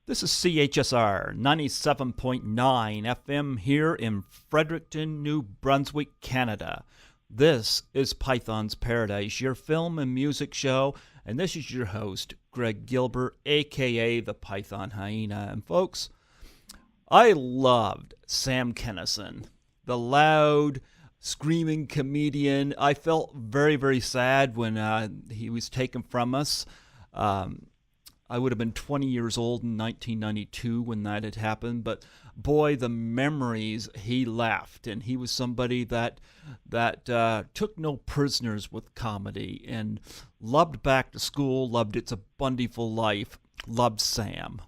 This is CHSR 97.9 FM here in Fredericton, New Brunswick, Canada. This is Python's Paradise, your film and music show, and this is your host, Greg Gilbert, aka the Python Hyena. And folks, I loved Sam Kinison, the loud, screaming comedian. I felt very, very sad when he was taken from us. I would have been 20 years old in 1992 when that had happened, but boy, the memories he left. And he was somebody that took no prisoners with comedy and loved Back to School, loved It's a Bundyful Life, loved Sam.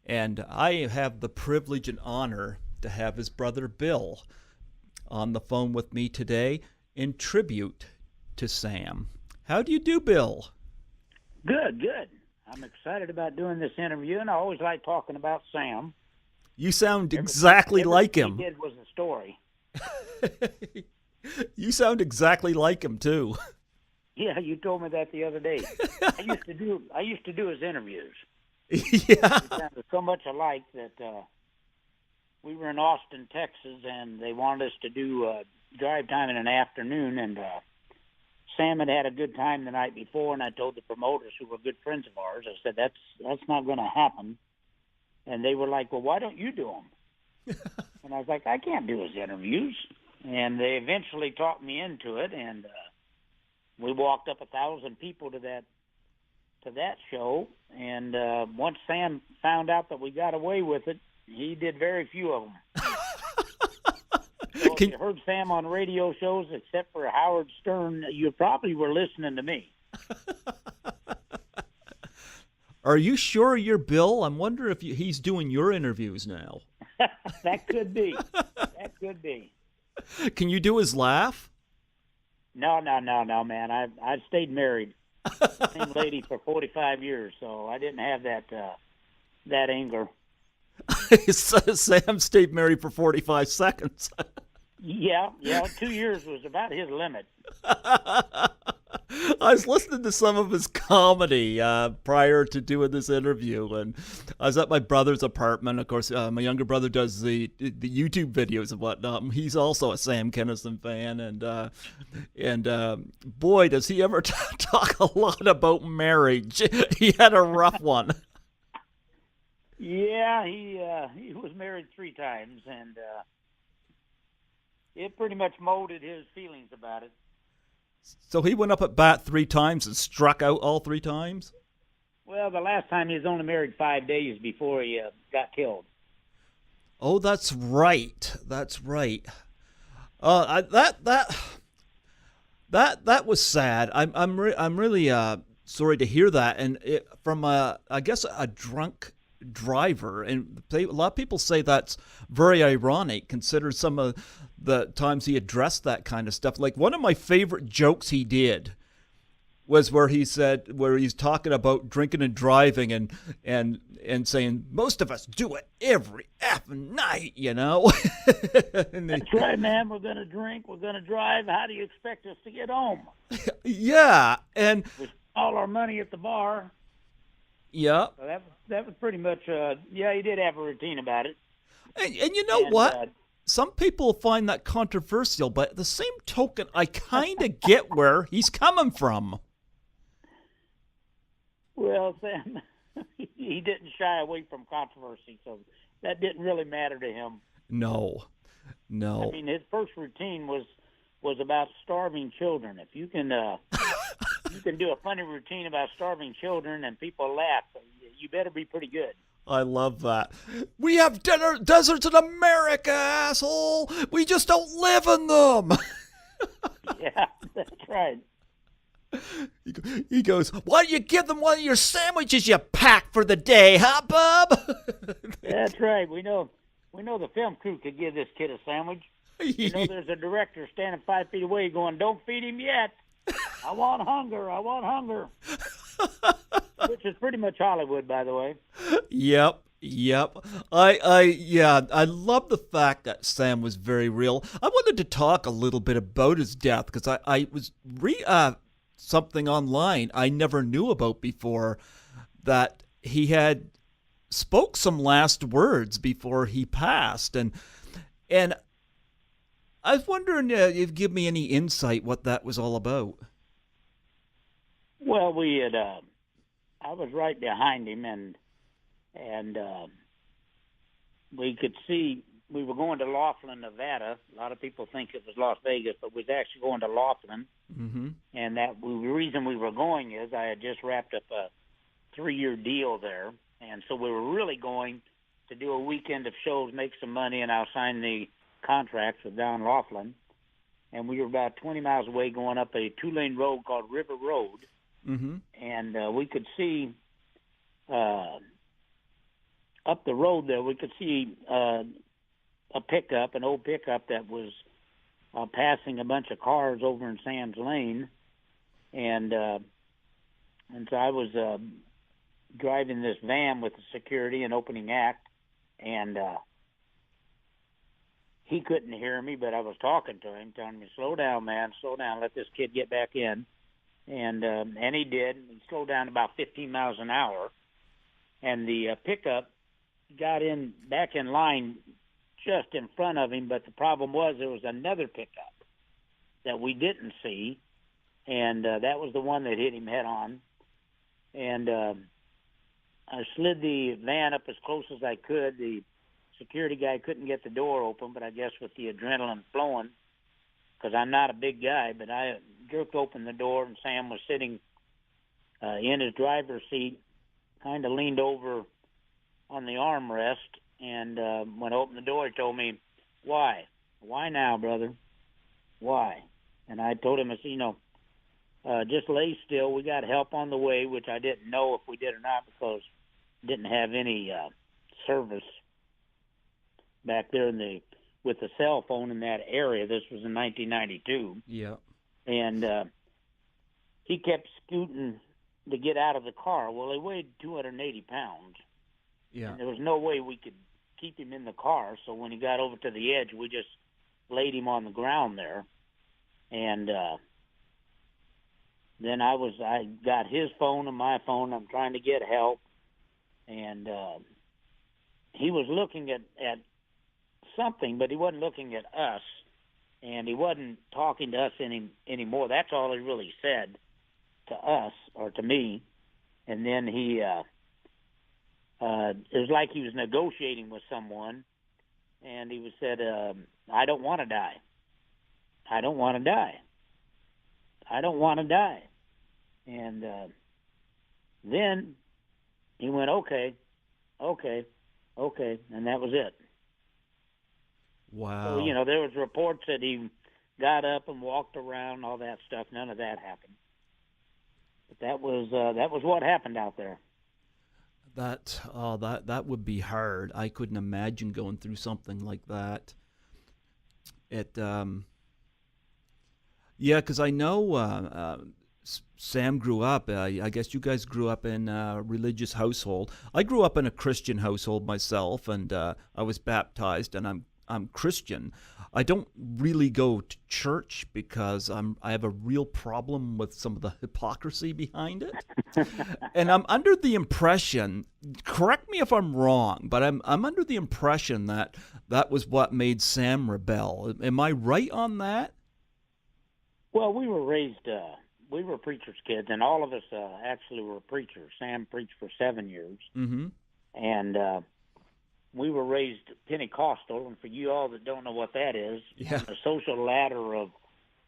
And I have the privilege and honor to have his brother Bill on the phone with me today in tribute to Sam. How do you do, Bill? Good. I'm excited about doing this interview, and I always like talking about Sam. You sound exactly like him. Everything he did was a story. You sound exactly like him, too. Yeah, you told me that the other day. I used to do his interviews. Yeah. We sounded so much alike that we were in Austin, Texas, and they wanted us to do drive time in an afternoon, and Sam had a good time the night before, and I told the promoters, who were good friends of ours, I said, that's not going to happen. And they were like, well, why don't you do them? And I was like, I can't do his interviews. And they eventually talked me into it, and we walked up 1,000 people to that show. And once Sam found out that we got away with it, he did very few of them. So if you heard Sam on radio shows, except for Howard Stern, you probably were listening to me. Are you sure you're Bill? I'm wondering if he's doing your interviews now. That could be. That could be. Can you do his laugh? No, man. I've stayed married. Same lady for 45 years, so I didn't have that anger. Sam stayed married for 45 seconds. Yeah, 2 years was about his limit. I was listening to some of his comedy prior to doing this interview, and I was at my brother's apartment. Of course, my younger brother does the YouTube videos and whatnot. And he's also a Sam Kinison fan, and boy, does he ever talk a lot about marriage. He had a rough one. Yeah, he was married 3 times, and it pretty much molded his feelings about it. So he went up at bat 3 times and struck out all 3 times? Well, the last time he was only married 5 days before he got killed. Oh, that's right. That's right. That was sad. I'm really sorry to hear that. And from I guess a drunk driver, and a lot of people say that's very ironic, consider some of the times he addressed that kind of stuff. Like, one of my favorite jokes he did was where he's talking about drinking and driving and saying most of us do it every effing night, you know. That's right, man. We're gonna drink, we're gonna drive. How do you expect us to get home? Yeah, and with all our money at the bar. Yeah. So that was pretty much, he did have a routine about it. And you know what? Some people find that controversial, but at the same token, I kind of get where he's coming from. Well, Sam, he didn't shy away from controversy, so that didn't really matter to him. No. I mean, his first routine was about starving children. If you can you can do a funny routine about starving children and people laugh, you better be pretty good. I love that. We have deserts in America, asshole. We just don't live in them. Yeah, that's right. He goes, why don't you give them one of your sandwiches you pack for the day, huh, bub? That's right. We know the film crew could give this kid a sandwich. You know, there's a director standing 5 feet away going, don't feed him yet. I want hunger. Which is pretty much Hollywood, by the way. Yep. I love the fact that Sam was very real. I wanted to talk a little bit about his death because I was something online I never knew about before, that he had spoke some last words before he passed, and I was wondering if you give me any insight what that was all about. Well, we had I was right behind him, and we could see we were going to Laughlin, Nevada. A lot of people think it was Las Vegas, but we was actually going to Laughlin. Mm-hmm. And the reason we were going is I had just wrapped up a 3-year deal there, and so we were really going to do a weekend of shows, make some money, and I'll sign the contracts with Don Laughlin. And we were about 20 miles away going up a 2-lane road called River Road, Mm-hmm. and we could see up the road there, we could see a pickup, an old pickup that was passing a bunch of cars over in Sam's Lane, and so I was driving this van with the security and opening act, and he couldn't hear me, but I was talking to him, telling me, "Slow down, man, slow down, let this kid get back in." And he did. He slowed down about 15 miles an hour, and the pickup got back in line just in front of him. But the problem was there was another pickup that we didn't see, and that was the one that hit him head on. And I slid the van up as close as I could. The security guy couldn't get the door open, but I guess with the adrenaline flowing, because I'm not a big guy, but I jerked open the door, and Sam was sitting in his driver's seat, kind of leaned over on the armrest, and when I opened the door, he told me, "Why? Why now, brother? Why?" And I told him, I said, just lay still. We got help on the way, which I didn't know if we did or not because we didn't have any service back there with the cell phone in that area. This was in 1992. Yeah. And he kept scooting to get out of the car. Well, he weighed 280 pounds. Yeah. And there was no way we could keep him in the car. So when he got over to the edge, we just laid him on the ground there. And then I got his phone and my phone. I'm trying to get help. And he was looking at something, but he wasn't looking at us, and he wasn't talking to us anymore. That's all he really said to us or to me. And then it was like he was negotiating with someone, and he said, "I don't want to die. I don't want to die. I don't want to die." And then he went, "Okay, okay, okay," and that was it. Wow. So, there was reports that he got up and walked around, all that stuff. None of that happened. But that was what happened out there. That would be hard. I couldn't imagine going through something like that. Yeah, because I know Sam grew up. I guess you guys grew up in a religious household. I grew up in a Christian household myself, and I was baptized, and I'm Christian. I don't really go to church because I have a real problem with some of the hypocrisy behind it. And I'm under the impression, correct me if I'm wrong, but I'm under the impression that was what made Sam rebel. Am I right on that? Well, we were raised, we were preachers' kids, and all of us actually were preachers. Sam preached for 7 years. Mm-hmm. And we were raised Pentecostal, and for you all that don't know what that is, Yeah. on the social ladder of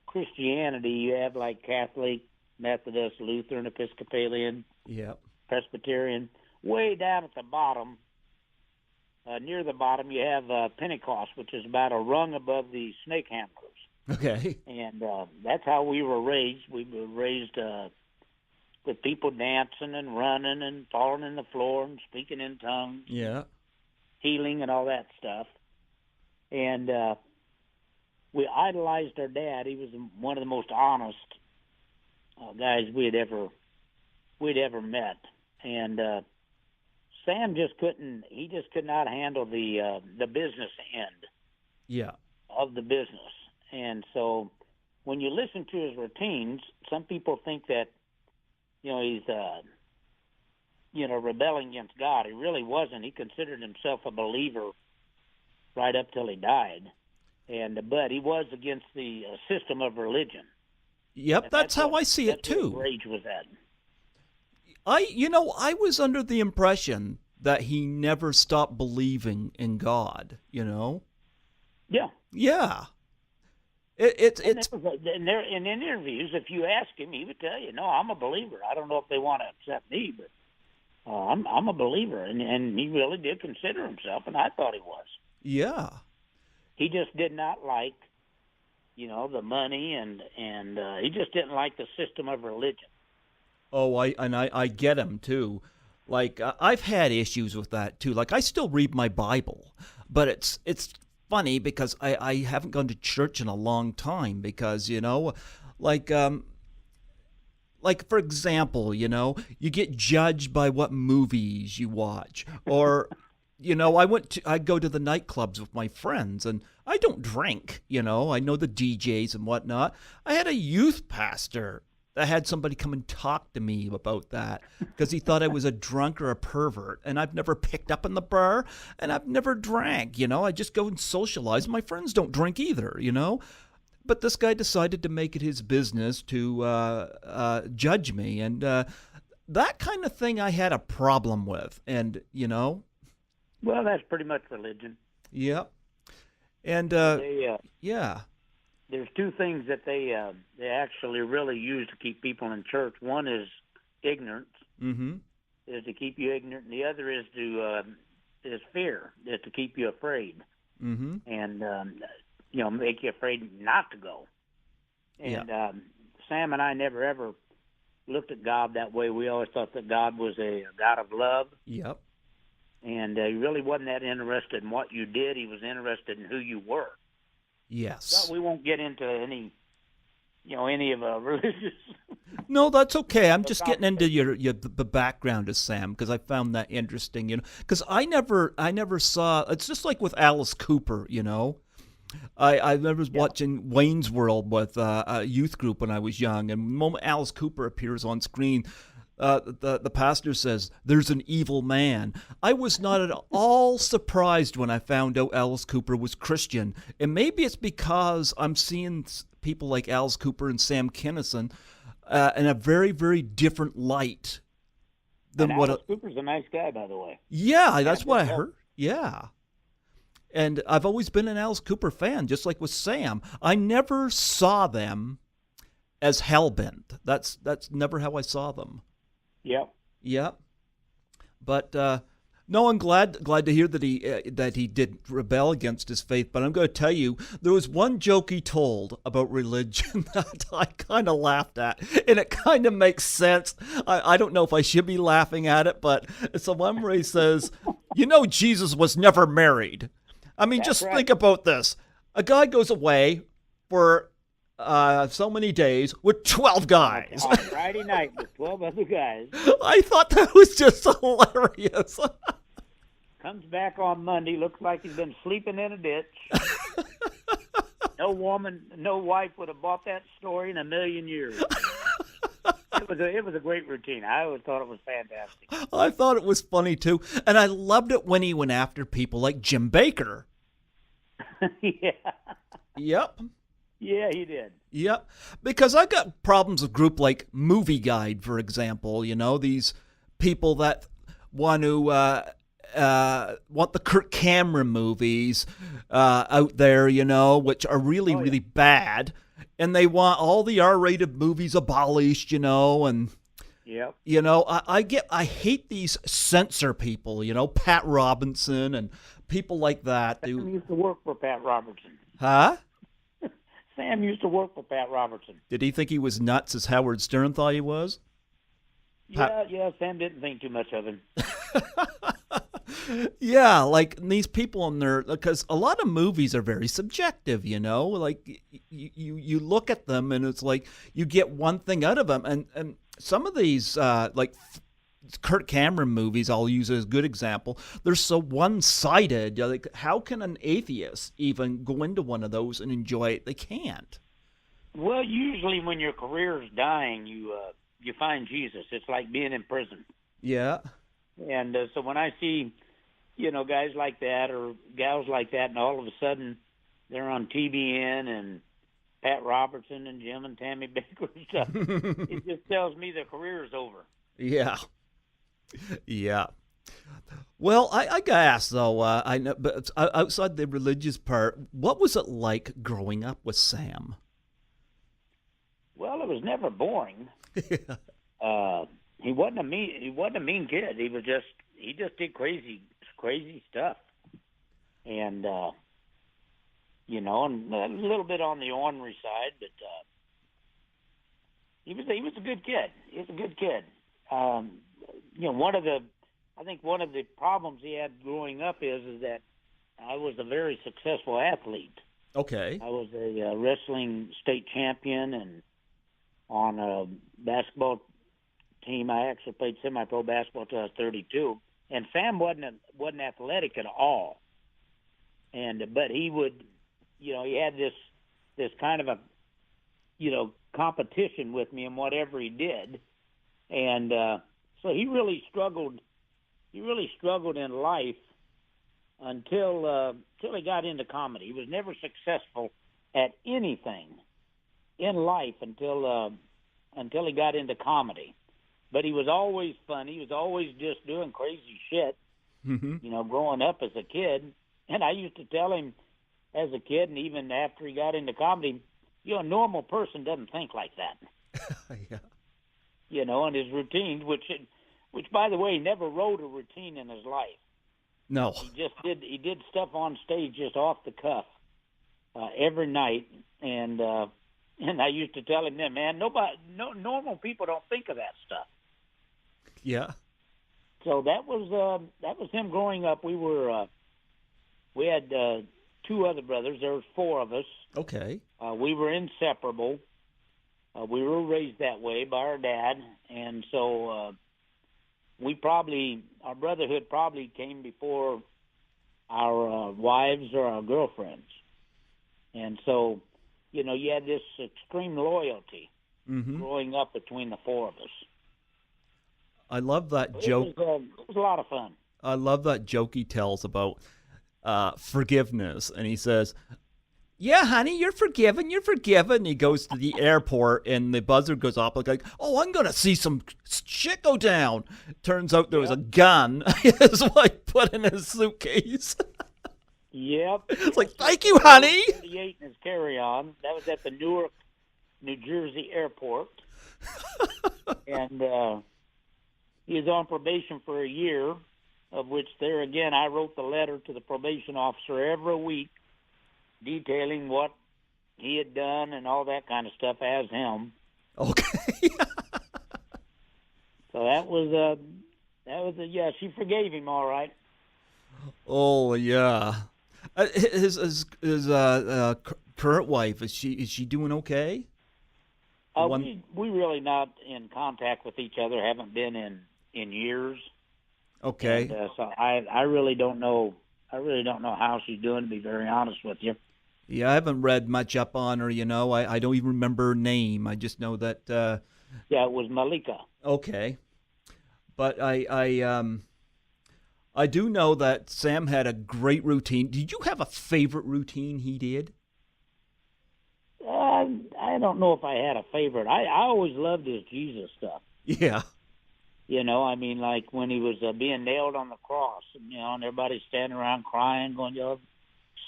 Christianity, you have like Catholic, Methodist, Lutheran, Episcopalian, Yeah. Presbyterian. Way down at the bottom, near the bottom, you have Pentecost, which is about a rung above the snake handlers. Okay. And that's how we were raised. We were raised with people dancing and running and falling on the floor and speaking in tongues. Yeah. Healing and all that stuff. And we idolized our dad. He was one of the most honest guys we'd ever met. And Sam just could not handle the business end Yeah. of the business. And so when you listen to his routines, some people think that, he's rebelling against God. He really wasn't. He considered himself a believer right up till he died, but he was against the system of religion. Yep, And that's how I see it that's too. what rage was at. I was under the impression that he never stopped believing in God. Yeah. Yeah. It's in interviews, if you ask him, he would tell you, "No, I'm a believer. I don't know if they want to accept me, but I'm a believer," and he really did consider himself, and I thought he was. Yeah. He just did not like, the money, and he just didn't like the system of religion. Oh, I get him too. Like I've had issues with that too. Like I still read my Bible, but it's funny because I haven't gone to church in a long time because like for example, you get judged by what movies you watch, or I go to the nightclubs with my friends, and I don't drink. I know the DJs and whatnot. I had a youth pastor that had somebody come and talk to me about that because he thought I was a drunk or a pervert, and I've never picked up in the bar, and I've never drank. I just go and socialize. My friends don't drink either. But this guy decided to make it his business to judge me, and that kind of thing I had a problem with, and Well, that's pretty much religion. Yeah. And yeah. There's two things that they actually really use to keep people in church. One is ignorance, is to keep you ignorant, and the other is fear, is to keep you afraid, and make you afraid not to go. And Sam and I never ever looked at God that way. We always thought that God was a God of love. Yep. And he really wasn't that interested in what you did. He was interested in who you were. Yes. But we won't get into any of religious. No, that's okay. I'm just getting into the background of Sam because I found that interesting. Because I never saw. It's just like with Alice Cooper. I was watching Wayne's World with a youth group when I was young, and the moment Alice Cooper appears on screen, the pastor says, "There's an evil man." I was not at all surprised when I found out Alice Cooper was Christian, and maybe it's because I'm seeing people like Alice Cooper and Sam Kinison in a very, very different light than and what. Alice Cooper's a nice guy, by the way. Yeah, that's what I heard. Yeah. And I've always been an Alice Cooper fan, just like with Sam. I never saw them as hellbent. That's never how I saw them. Yep. Yep. But no, I'm glad to hear that he did rebel against his faith. But I'm going to tell you, there was one joke he told about religion that I kind of laughed at, and it kind of makes sense. I don't know if I should be laughing at it, but it's the one where he says, Jesus was never married. I mean, That's just right. think about this. A guy goes away for so many days with 12 guys. On Friday night with 12 other guys. I thought that was just hilarious. Comes back on Monday, looks like he's been sleeping in a ditch. No woman, no wife would have bought that story in a million years. It was a great routine. I always thought it was fantastic. I thought it was funny too, and I loved it when he went after people like Jim Baker. Yeah. Yep. Yeah, he did. Yep. Because I got problems with group like Movie Guide, for example. These people that want to want the Kirk Cameron movies out there, which are really, really bad. And they want all the R-rated movies abolished, and yep. I hate these censor people, Pat Robinson and people like that. Sam used to work for Pat Robertson. Huh? Sam used to work for Pat Robertson. Did he think he was nuts as Howard Stern thought he was? Yeah, Sam didn't think too much of him. Yeah, like these people in there, because a lot of movies are very subjective, like you look at them and it's like you get one thing out of them, and some of these like Kirk Cameron movies, I'll use as a good example, they're so one-sided. Like, how can an atheist even go into one of those and enjoy it? They can't. Well, usually when your career is dying, you find Jesus. It's like being in prison. Yeah. And so when I see, guys like that or gals like that, and all of a sudden they're on TBN and Pat Robertson and Jim and Tammy Baker and stuff, it just tells me their career's over. Yeah. Yeah. Well, I got to ask though. I know, but outside the religious part, what was it like growing up with Sam? Well, it was never boring. He wasn't a mean kid. He just did crazy stuff, and and a little bit on the ornery side, but he was a good kid. He was a good kid. I think one of the problems he had growing up is that I was a very successful athlete. Okay. I was a wrestling state champion, and on a basketball team, I actually played semi-pro basketball until I was 32. And Sam wasn't athletic at all, but he would, he had this kind of a, competition with me in whatever he did, and so he really struggled. He really struggled in life until he got into comedy. He was never successful at anything in life until he got into comedy. But he was always funny. He was always just doing crazy shit, growing up as a kid. And I used to tell him as a kid, and even after he got into comedy, a normal person doesn't think like that. Yeah. And his routines, which by the way, he never wrote a routine in his life. No. He did stuff on stage just off the cuff every night, and I used to tell him, man, normal people don't think of that stuff. Yeah. So that was him growing up. We had two other brothers. There was four of us. Okay. We were inseparable. We were raised that way by our dad, and so our brotherhood probably came before our wives or our girlfriends, and so you had this extreme loyalty growing up between the four of us. I love that joke. It was a lot of fun. I love that joke he tells about forgiveness, and he says, "Yeah, honey, you're forgiven. You're forgiven." And he goes to the airport, and the buzzer goes off like, "Oh, I'm gonna see some shit go down." Turns out there was a gun his wife put in his suitcase. Yep. It's like, "Thank you, honey." 38 in his carry-on. That was at the Newark, New Jersey airport, and he was on probation for a year, of which there again I wrote the letter to the probation officer every week, detailing what he had done and all that kind of stuff as him. Okay. So that was yeah. She forgave him, all right. Oh yeah. His current wife, is she doing okay? We really not in contact with each other. Haven't been in years. Okay. And, so I really don't know. I really don't know how she's doing, to be very honest with you. Yeah, I haven't read much up on her. I don't even remember her name. I just know that. Yeah, it was Malika. Okay, but I do know that Sam had a great routine. Did you have a favorite routine he did? I don't know if I had a favorite. I always loved his Jesus stuff. Yeah. I mean, like when he was being nailed on the cross, and everybody's standing around crying, going,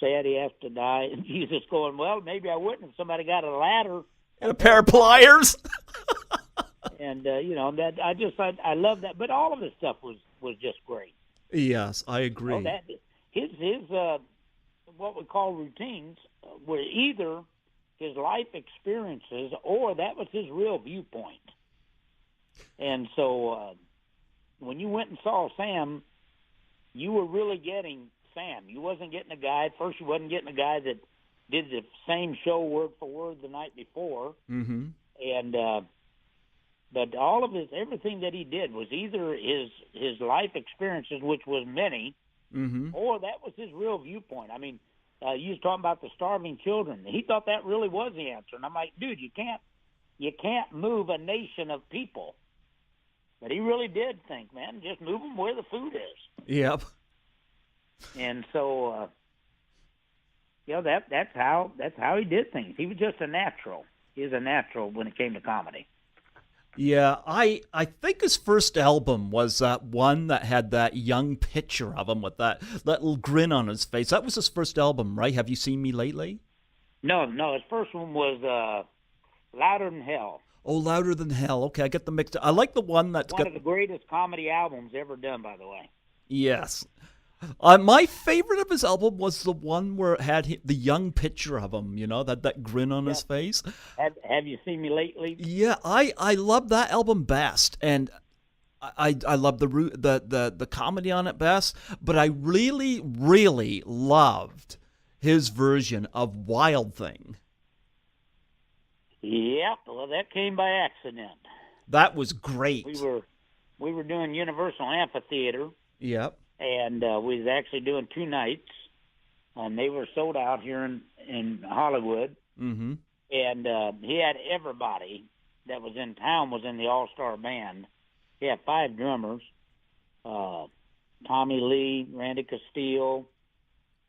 sad he has to die. And Jesus going, well, maybe I wouldn't if somebody got a ladder. And a pair of pliers. And, I love that. But all of his stuff was just great. Yes, I agree. His what we call routines were either his life experiences or that was his real viewpoint. And so when you went and saw Sam, you were really getting Sam. You wasn't getting a guy. First, you wasn't getting a guy that did the same show word for word the night before. Mm-hmm. And but all of everything that he did was either his life experiences, which was many, or that was his real viewpoint. I mean, you was talking about the starving children. He thought that really was the answer. And I'm like, dude, you can't move a nation of people But he really did think, man, just move them where the food is. Yep. And so, that's how he did things. He was just a natural. He was a natural when it came to comedy. Yeah, I think his first album was that one that had that young picture of him with that little grin on his face. That was his first album, right? Have You Seen Me Lately? No, his first one was Louder Than Hell. Oh, Louder Than Hell. Okay, I get the mix. I like the one that's one of the greatest comedy albums ever done, by the way. Yes. My favorite of his album was the one where it had the young picture of him, that grin on his face. Have You Seen Me Lately? Yeah, I love that album best, and I love the comedy on it best, but I really, really loved his version of Wild Thing. Yep, well, that came by accident. That was great. We were doing Universal Amphitheater. Yep. And we was actually doing 2 nights, and they were sold out here in Hollywood. Mm-hmm. And he had everybody that was in town was in the all-star band. He had 5 drummers, Tommy Lee, Randy Castile,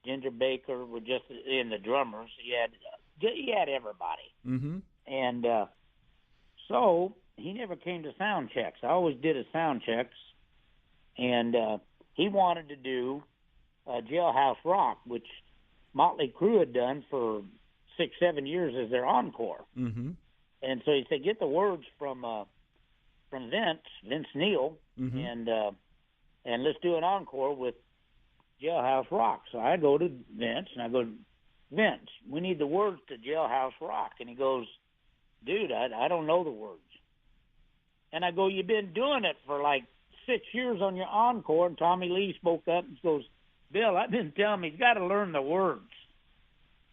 Ginger Baker were just in the drummers. He had everybody. Mm-hmm. And so he never came to sound checks. I always did his sound checks, and he wanted to do Jailhouse Rock, which Motley Crue had done for 6-7 years as their encore. Mm-hmm. And so he said, get the words from Vince Neil, mm-hmm. and let's do an encore with Jailhouse Rock. So I go to Vince, and I go, Vince, we need the words to Jailhouse Rock. And he goes, dude, I don't know the words. And I go, you've been doing it for like 6 years on your encore. And Tommy Lee spoke up and goes, Bill, I've been telling him he's got to learn the words.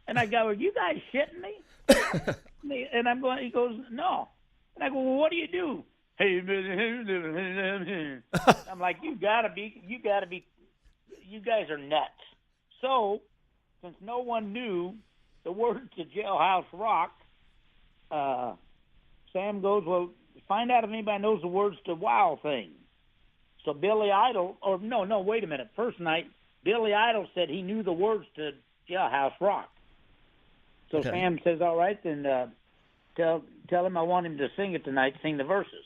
And I go, are you guys shitting me? And I'm going, he goes, no. And I go, well, what do you do? Hey, I'm like, you gotta be, you guys are nuts. So, since no one knew the words to Jailhouse Rock, Sam goes, well, find out if anybody knows the words to Wild Thing. So Billy Idol, or no, wait a minute. First night, Billy Idol said he knew the words to Jailhouse Rock. So okay. Sam says, all right, then tell him I want him to sing it tonight, sing the verses.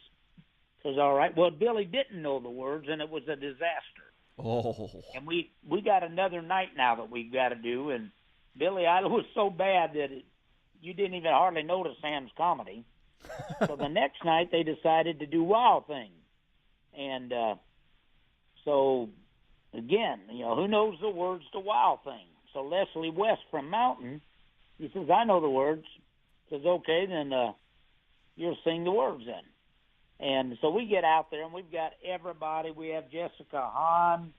Says, all right. Well, Billy didn't know the words, and it was a disaster. Oh. And we got another night now that we've got to do, and Billy Idol was so bad that you didn't even hardly notice Sam's comedy. So the next night they decided to do Wild Thing. And so, again, who knows the words to Wild Thing? So Leslie West from Mountain, he says, I know the words. Says, okay, then you'll sing the words then. And so we get out there, and we've got everybody. We have Jessica Hahn,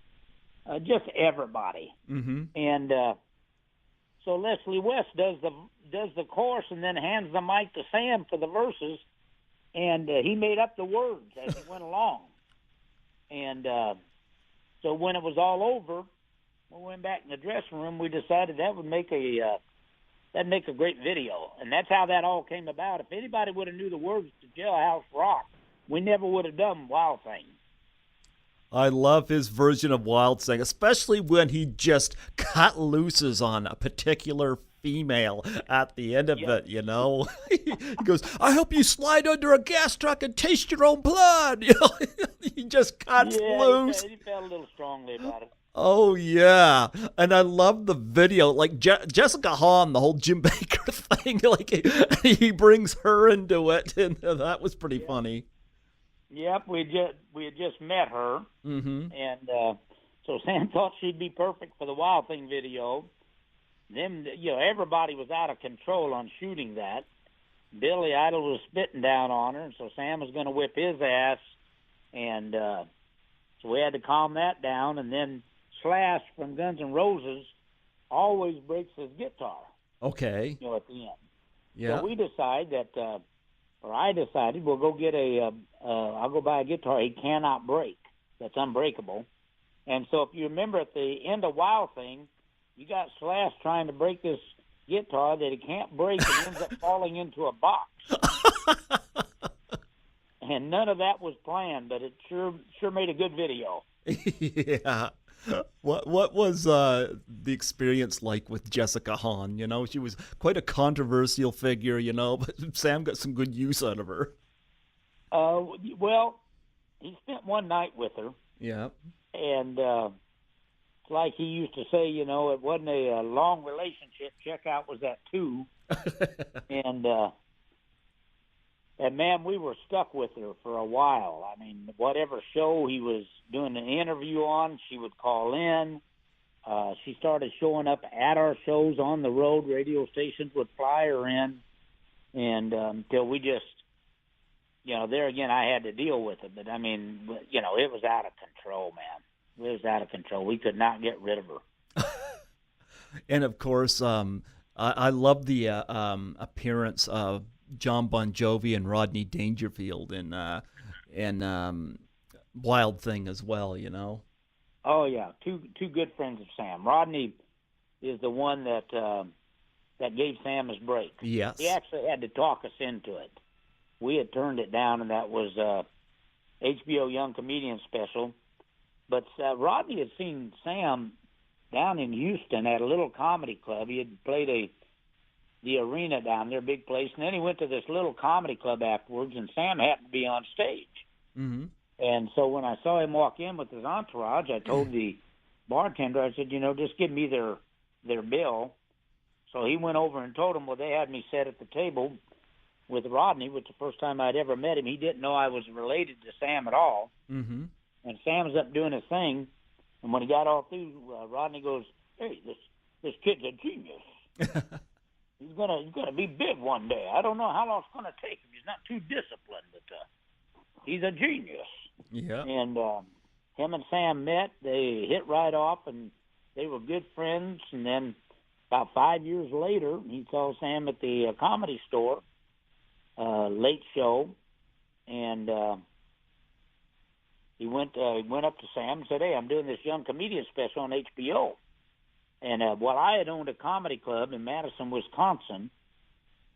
just everybody. Mm-hmm. And so Leslie West does the chorus and then hands the mic to Sam for the verses, and he made up the words as he went along. And so when it was all over, we went back in the dressing room. We decided that would make a great video, and that's how that all came about. If anybody would have knew the words to Jailhouse Rock, we never would have done Wild Thing. I love his version of Wild Thing, especially when he just cut looses on a particular female at the end of it, He goes, I hope you slide under a gas truck and taste your own blood. He just cuts loose. He felt a little strongly about it. Oh, yeah. And I love the video. Like Jessica Hahn, the whole Jim Baker thing, he brings her into it, and that was pretty funny. Yep, we had just met her, and so Sam thought she'd be perfect for the Wild Thing video. Then, everybody was out of control on shooting that. Billy Idol was spitting down on her, and so Sam was going to whip his ass, and so we had to calm that down. And then Slash from Guns N' Roses always breaks his guitar. Okay. At the end. Yeah. So we decide that. I decided we'll go get I'll go buy a guitar he cannot break, that's unbreakable. And so if you remember at the end of Wild Thing, you got Slash trying to break this guitar that he can't break and ends up falling into a box. and none of that was planned, but it sure made a good video. Yeah. What was the experience like with Jessica Hahn? You know, she was quite a controversial figure, you know, but Sam got some good use out of her. Well, he spent one night with her, Yeah. and it's like he used to say, you know, it wasn't a long relationship. Checkout was at 2, and man, we were stuck with her for a while. I mean, whatever show he was doing an interview on, she would call in. She started showing up at our shows on the road. Radio stations would fly her in, and until we just, you know, there again, I had to deal with it. But I mean, you know, it was out of control, man. It was out of control. We could not get rid of her. And of course, I love the appearance of John Bon Jovi and Rodney Dangerfield in Wild Thing as well, you know. Oh yeah, two good friends of Sam. Rodney is the one that gave Sam his break. Yes. He actually had to talk us into it. We had turned it down, and that was HBO Young Comedian Special. But Rodney had seen Sam down in Houston at a little comedy club. He had played the arena down there, big place, and then he went to this little comedy club afterwards, and Sam happened to be on stage. Mm-hmm. And so when I saw him walk in with his entourage, I told the bartender, I said, you know, just give me their bill. So he went over and told him, well, they had me set at the table with Rodney, which the first time I'd ever met him. He didn't know I was related to Sam at all. Mm-hmm. And Sam was up doing his thing, and when he got all through, Rodney goes, hey, this kid's a genius. He's gonna be big one day. I don't know how long it's gonna take him. He's not too disciplined, but he's a genius. Yeah. And him and Sam met. They hit right off, and they were good friends. And then about 5 years later, he saw Sam at the Comedy Store, late show, and he went up to Sam and said, "Hey, I'm doing this young comedian special on HBO." And I had owned a comedy club in Madison, Wisconsin,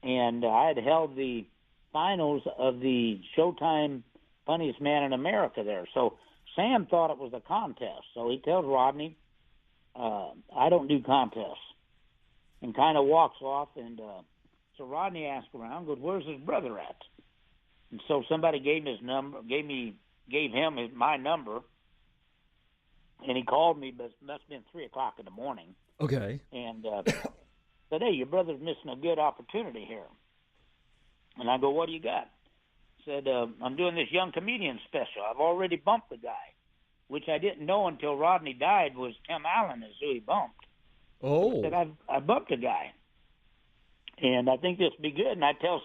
and I had held the finals of the Showtime Funniest Man in America there. So Sam thought it was a contest. So he tells Rodney, I don't do contests, and kind of walks off. And so Rodney asked around, goes, where's his brother at? And so somebody gave him my number. And he called me, but it must have been 3 o'clock in the morning. Okay. And said, hey, your brother's missing a good opportunity here. And I go, what do you got? Said, I'm doing this young comedian special. I've already bumped the guy, which I didn't know until Rodney died was Tim Allen is who he bumped. Oh. I said, I bumped a guy. And I think this will be good. And I tell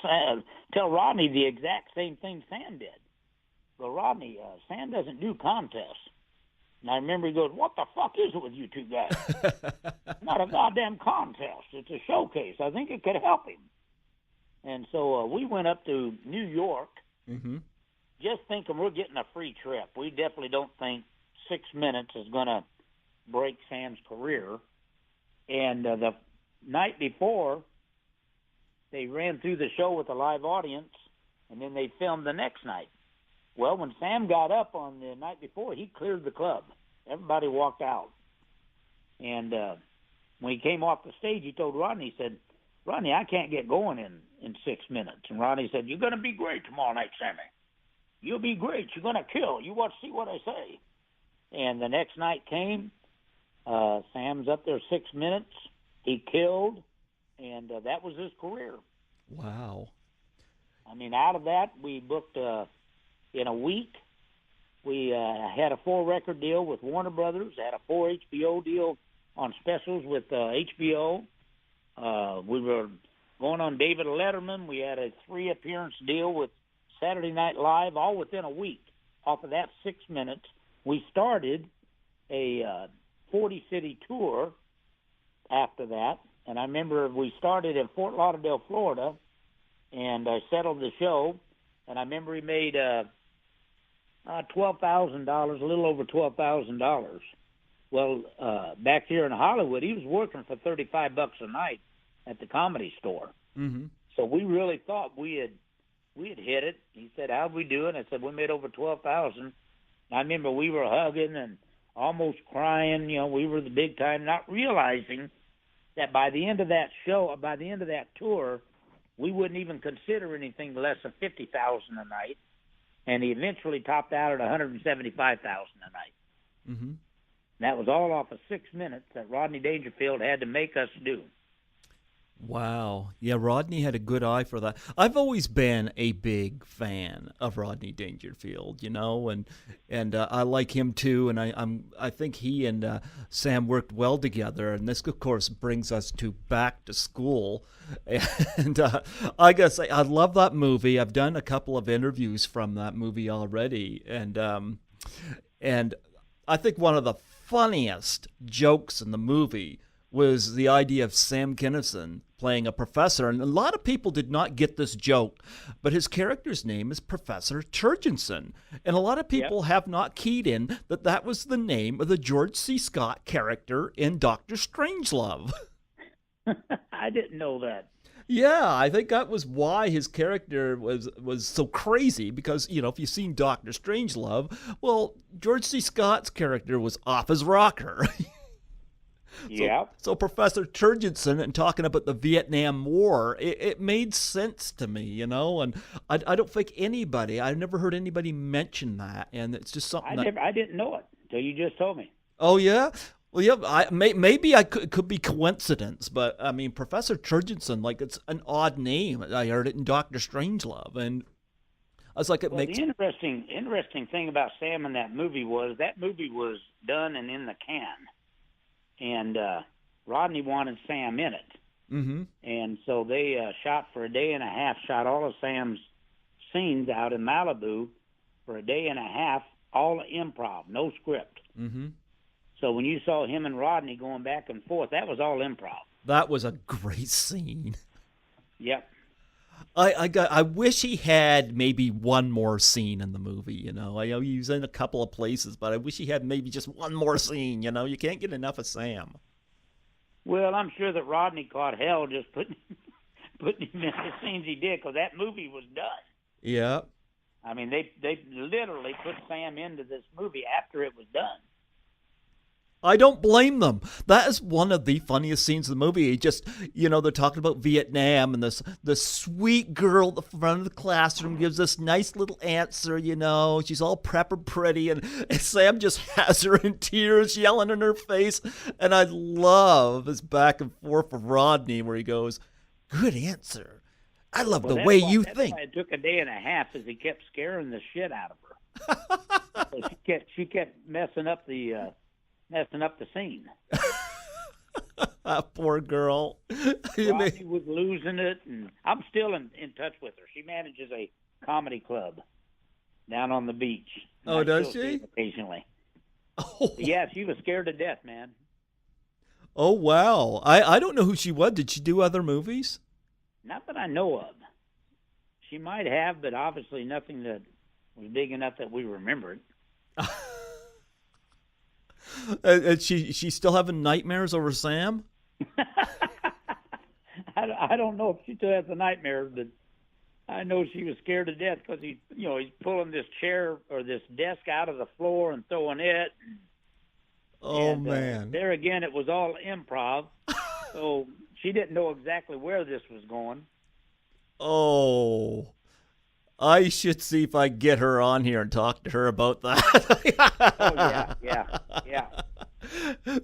Rodney the exact same thing Sam did. Well, Rodney, Sam doesn't do contests. And I remember he goes, what the fuck is it with you two guys? Not a goddamn contest. It's a showcase. I think it could help him. And so we went up to New York, just thinking we're getting a free trip. We definitely don't think 6 minutes is going to break Sam's career. And the night before, they ran through the show with a live audience, and then they filmed the next night. Well, when Sam got up on the night before, he cleared the club. Everybody walked out. And when he came off the stage, he told Rodney, he said, Rodney, I can't get going in 6 minutes. And Rodney said, you're going to be great tomorrow night, Sammy. You'll be great. You're going to kill. You watch, see what I say. And the next night came. Sam's up there 6 minutes. He killed, and that was his career. Wow. I mean, out of that, we booked in a week. We had a 4-record deal with Warner Brothers, had a 4 HBO deal on specials with HBO. We were going on David Letterman. We had a 3-appearance deal with Saturday Night Live, all within a week. Off of that 6 minutes, we started a 40-city tour after that. And I remember we started in Fort Lauderdale, Florida, and I settled the show. And I remember he made $12,000, a little over $12,000. Well, back here in Hollywood, he was working for $35 a night at the Comedy Store. Mm-hmm. So we really thought we had we had hit it. He said, "How'd we do?" And I said, "We made over 12,000." I remember we were hugging and almost crying. We were the big time, not realizing that by the end of that show, by the end of that tour, we wouldn't even consider anything less than 50,000 a night. And he eventually topped out at 175,000 a night. Mm-hmm. That was all off of 6 minutes that Rodney Dangerfield had to make us do. Wow. Yeah, Rodney had a good eye for that. I've always been a big fan of Rodney Dangerfield, and I like him too. And I think he and Sam worked well together. And this, of course, brings us to Back to School. And I guess I love that movie. I've done a couple of interviews from that movie already, and I think one of the funniest jokes in the movie was the idea of Sam Kinison playing a professor. And a lot of people did not get this joke, but his character's name is Professor Turgensen. And a lot of people have not keyed in that was the name of the George C. Scott character in Dr. Strangelove. I didn't know that. Yeah, I think that was why his character was so crazy, because, if you've seen Dr. Strangelove, well, George C. Scott's character was off his rocker. Yeah. So Professor Turgensen, and talking about the Vietnam War, it made sense to me, and I don't think I've never heard anybody mention that, and it's just something I didn't know it until you just told me. Oh, yeah? Well, yeah, maybe it could be coincidence, but, I mean, Professor Turgensen, it's an odd name. I heard it in Dr. Strangelove, and I was like, The interesting thing about Sam in that movie was done and in the can. And Rodney wanted Sam in it. Mm-hmm. And so they shot for a day and a half, shot all of Sam's scenes out in Malibu for a day and a half, all improv, no script. Mm-hmm. So when you saw him and Rodney going back and forth, that was all improv. That was a great scene. Yep. I wish he had maybe one more scene in the movie, I know he was in a couple of places, but I wish he had maybe just one more scene, You can't get enough of Sam. Well, I'm sure that Rodney caught hell just putting him in the scenes he did, because that movie was done. Yeah. I mean, they literally put Sam into this movie after it was done. I don't blame them. That is one of the funniest scenes in the movie. Just, they're talking about Vietnam, and this sweet girl at the front of the classroom gives this nice little answer, She's all prep and pretty, and Sam just has her in tears, yelling in her face. And I love this back and forth of Rodney where he goes, "Good answer. I love the way you think." Why it took a day and a half, as he kept scaring the shit out of her. So she kept messing up the scene. Poor girl. Rodney was losing it, and I'm still in touch with her. She manages a comedy club down on the beach. Oh, does she? Occasionally. Oh. Yeah, she was scared to death, man. Oh, wow. I don't know who she was. Did she do other movies? Not that I know of. She might have, but obviously nothing that was big enough that we remembered. And she still having nightmares over Sam? I don't know if she still has the nightmares, but I know she was scared to death because he's pulling this chair or this desk out of the floor and throwing it. Man. There again, it was all improv, so she didn't know exactly where this was going. Oh. I should see if I get her on here and talk to her about that. Oh, yeah.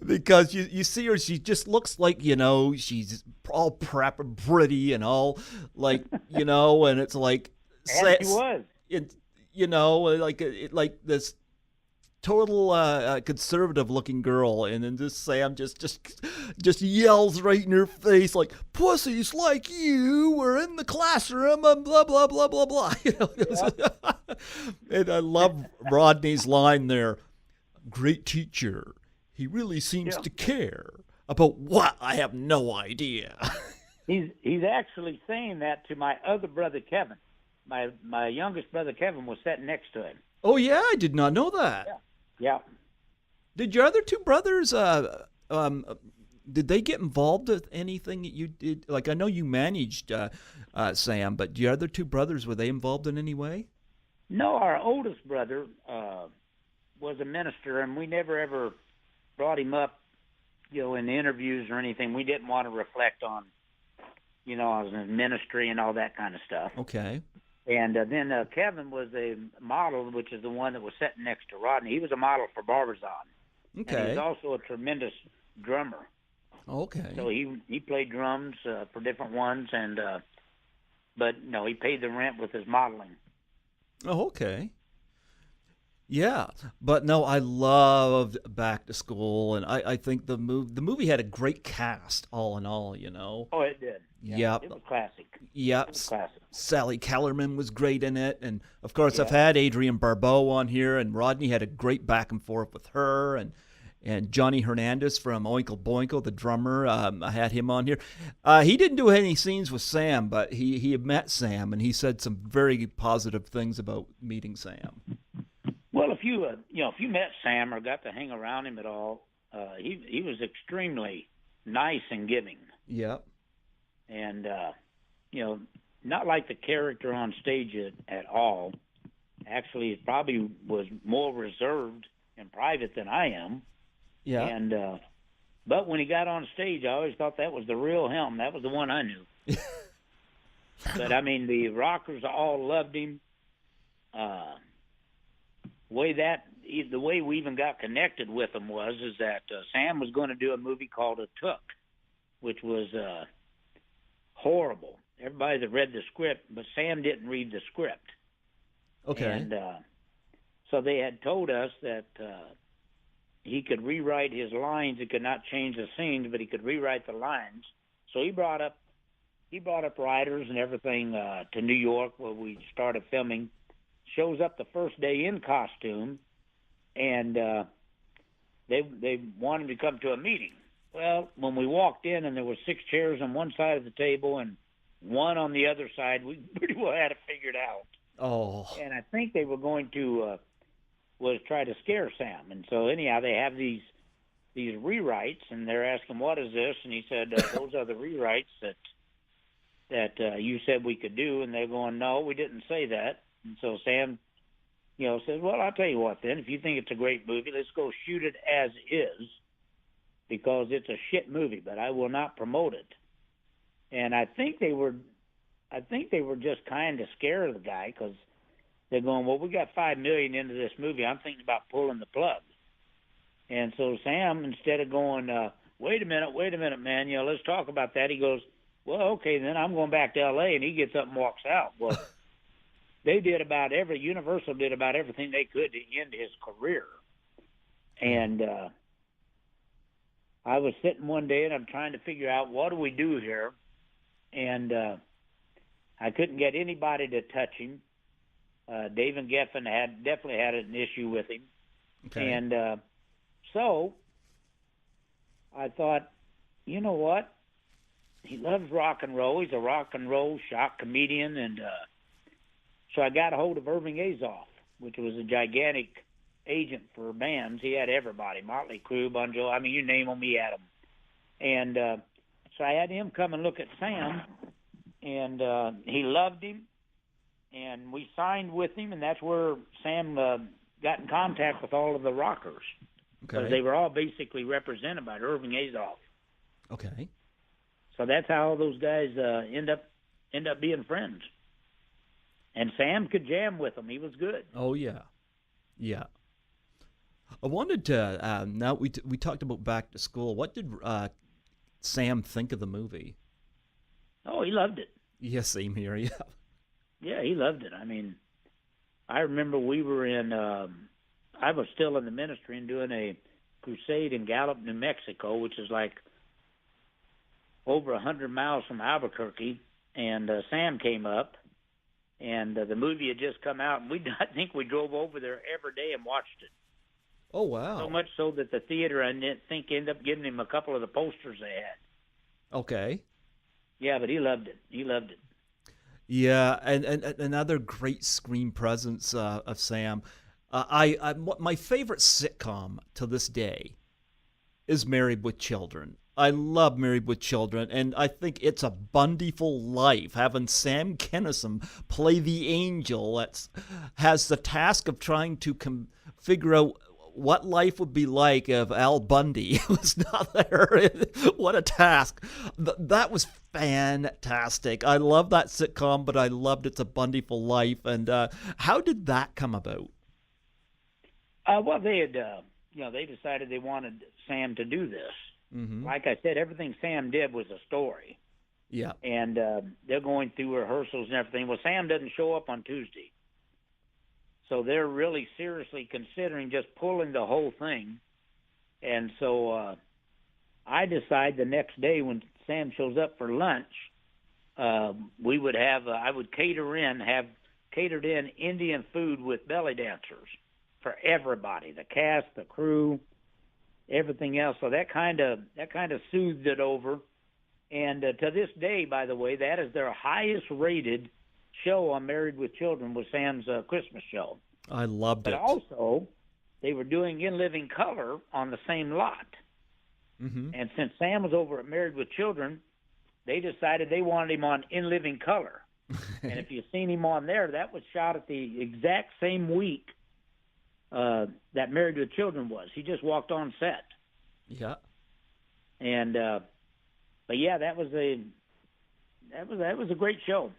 Because you see her, she just looks like, she's all prep and pretty and all, and it's like... And she was. Like this total conservative-looking girl, and then this Sam just yells right in her face like, "Pussies like you were in the classroom and blah blah blah blah blah." And I love Rodney's line there. "Great teacher. He really seems to care about what? I have no idea." He's actually saying that to my other brother Kevin. My youngest brother Kevin was sitting next to him. Oh yeah, I did not know that. Yeah. Did your other two brothers Did they get involved with anything that you did? Like, I know you managed Sam, but your other two brothers, were they involved in any way? No, our oldest brother was a minister, and we never ever brought him up, in interviews or anything. We didn't want to reflect on, his ministry and all that kind of stuff. Okay. And then Kevin was a model, which is the one that was sitting next to Rodney. He was a model for Barbizon. Okay. And he's also a tremendous drummer. Okay. So he played drums for different ones, and but no, he paid the rent with his modeling. Oh, okay. Yeah, but no, I loved Back to School, and I think the movie had a great cast, all in all, Oh, it did. Yeah, Yep. It was classic. Yep. It was classic. Sally Kellerman was great in it, and of course I've Yeah. had Adrienne Barbeau on here, and Rodney had a great back and forth with her, and Johnny Hernandez from Oinkle Boinkle, the drummer. I had him on here. He didn't do any scenes with Sam, but he had met Sam, and he said some very positive things about meeting Sam. Well, if you met Sam or got to hang around him at all, he was extremely nice and giving, Yep. and not like the character on stage at all. Actually, he probably was more reserved and private than I am. Yeah. And but when he got on stage, I always thought that was the real him. That was the one I knew. But I mean, the rockers all loved him. The way we even got connected with him is that Sam was going to do a movie called A Took, which was horrible. Everybody that read the script, but Sam didn't read the script. Okay. And so they had told us that he could rewrite his lines. He could not change the scenes, but he could rewrite the lines. So he brought up writers and everything to New York, where we started filming. Shows up the first day in costume, and they wanted him to come to a meeting. Well, when we walked in and there were 6 chairs on one side of the table and one on the other side, we pretty well had it figured out. Oh. And I think they were going to was try to scare Sam. And so anyhow, they have these rewrites, and they're asking, "What is this?" And he said, "Those are the rewrites that you said we could do." And they're going, "No, we didn't say that." And so Sam, says, "Well, I'll tell you what then. If you think it's a great movie, let's go shoot it as is, because it's a shit movie, but I will not promote it." And I think they were just kind of scared of the guy, because they're going, "Well, we got $5 million into this movie. I'm thinking about pulling the plug." And so Sam, instead of going, wait a minute, man, let's talk about that," he goes, "Well, okay, then I'm going back to L.A., and he gets up and walks out. Well, Universal did about everything they could to end his career. And I was sitting one day, and I'm trying to figure out, what do we do here? And I couldn't get anybody to touch him. David Geffen definitely had an issue with him. Okay. And so I thought, you know what? He loves rock and roll. He's a rock and roll shock comedian. And so I got a hold of Irving Azoff, which was a gigantic agent for bands. He had everybody, Motley Crue, Bon Jovi. I mean, you name them, he had them. And so I had him come and look at Sam, and he loved him. And we signed with him, and that's where Sam got in contact with all of the rockers, because they were all basically represented by Irving Azoff. Okay. So that's how all those guys end up being friends. And Sam could jam with them. He was good. Oh yeah, yeah. I wanted to now we talked about Back to School. What did Sam think of the movie? Oh, he loved it. Yes, same here. Yeah. Yeah, he loved it. I mean, I remember we were in. I was still in the ministry and doing a crusade in Gallup, New Mexico, which is like over 100 miles from Albuquerque. And Sam came up, and the movie had just come out, and I think we drove over there every day and watched it. Oh wow! So much so that the theater, I think, ended up giving him a couple of the posters they had. Okay. Yeah, but he loved it. He loved it. Yeah, and another great screen presence of Sam. My favorite sitcom to this day is Married with Children. I love Married with Children, and I think it's a Bundyful Life, having Sam Kinison play the angel that has the task of trying to figure out what life would be like if Al Bundy was not there. What a task. That was fantastic. I love that sitcom, but I loved It's a Bundyful Life. And how did that come about? Well, they had, they decided they wanted Sam to do this. Mm-hmm. Like I said, everything Sam did was a story. Yeah. And they're going through rehearsals and everything. Well, Sam doesn't show up on Tuesday. So they're really seriously considering just pulling the whole thing. And so I decide the next day when Sam shows up for lunch, we would have, I would have catered in Indian food with belly dancers for everybody, the cast, the crew, everything else. So that kind of soothed it over. And to this day, by the way, that is their highest rated show on Married with Children, was Sam's Christmas show. I loved it. But also, they were doing In Living Color on the same lot. Mm-hmm. And since Sam was over at Married with Children, they decided they wanted him on In Living Color. And if you've seen him on there, that was shot at the exact same week that Married with Children was. He just walked on set. Yeah. And but yeah, that was a great show.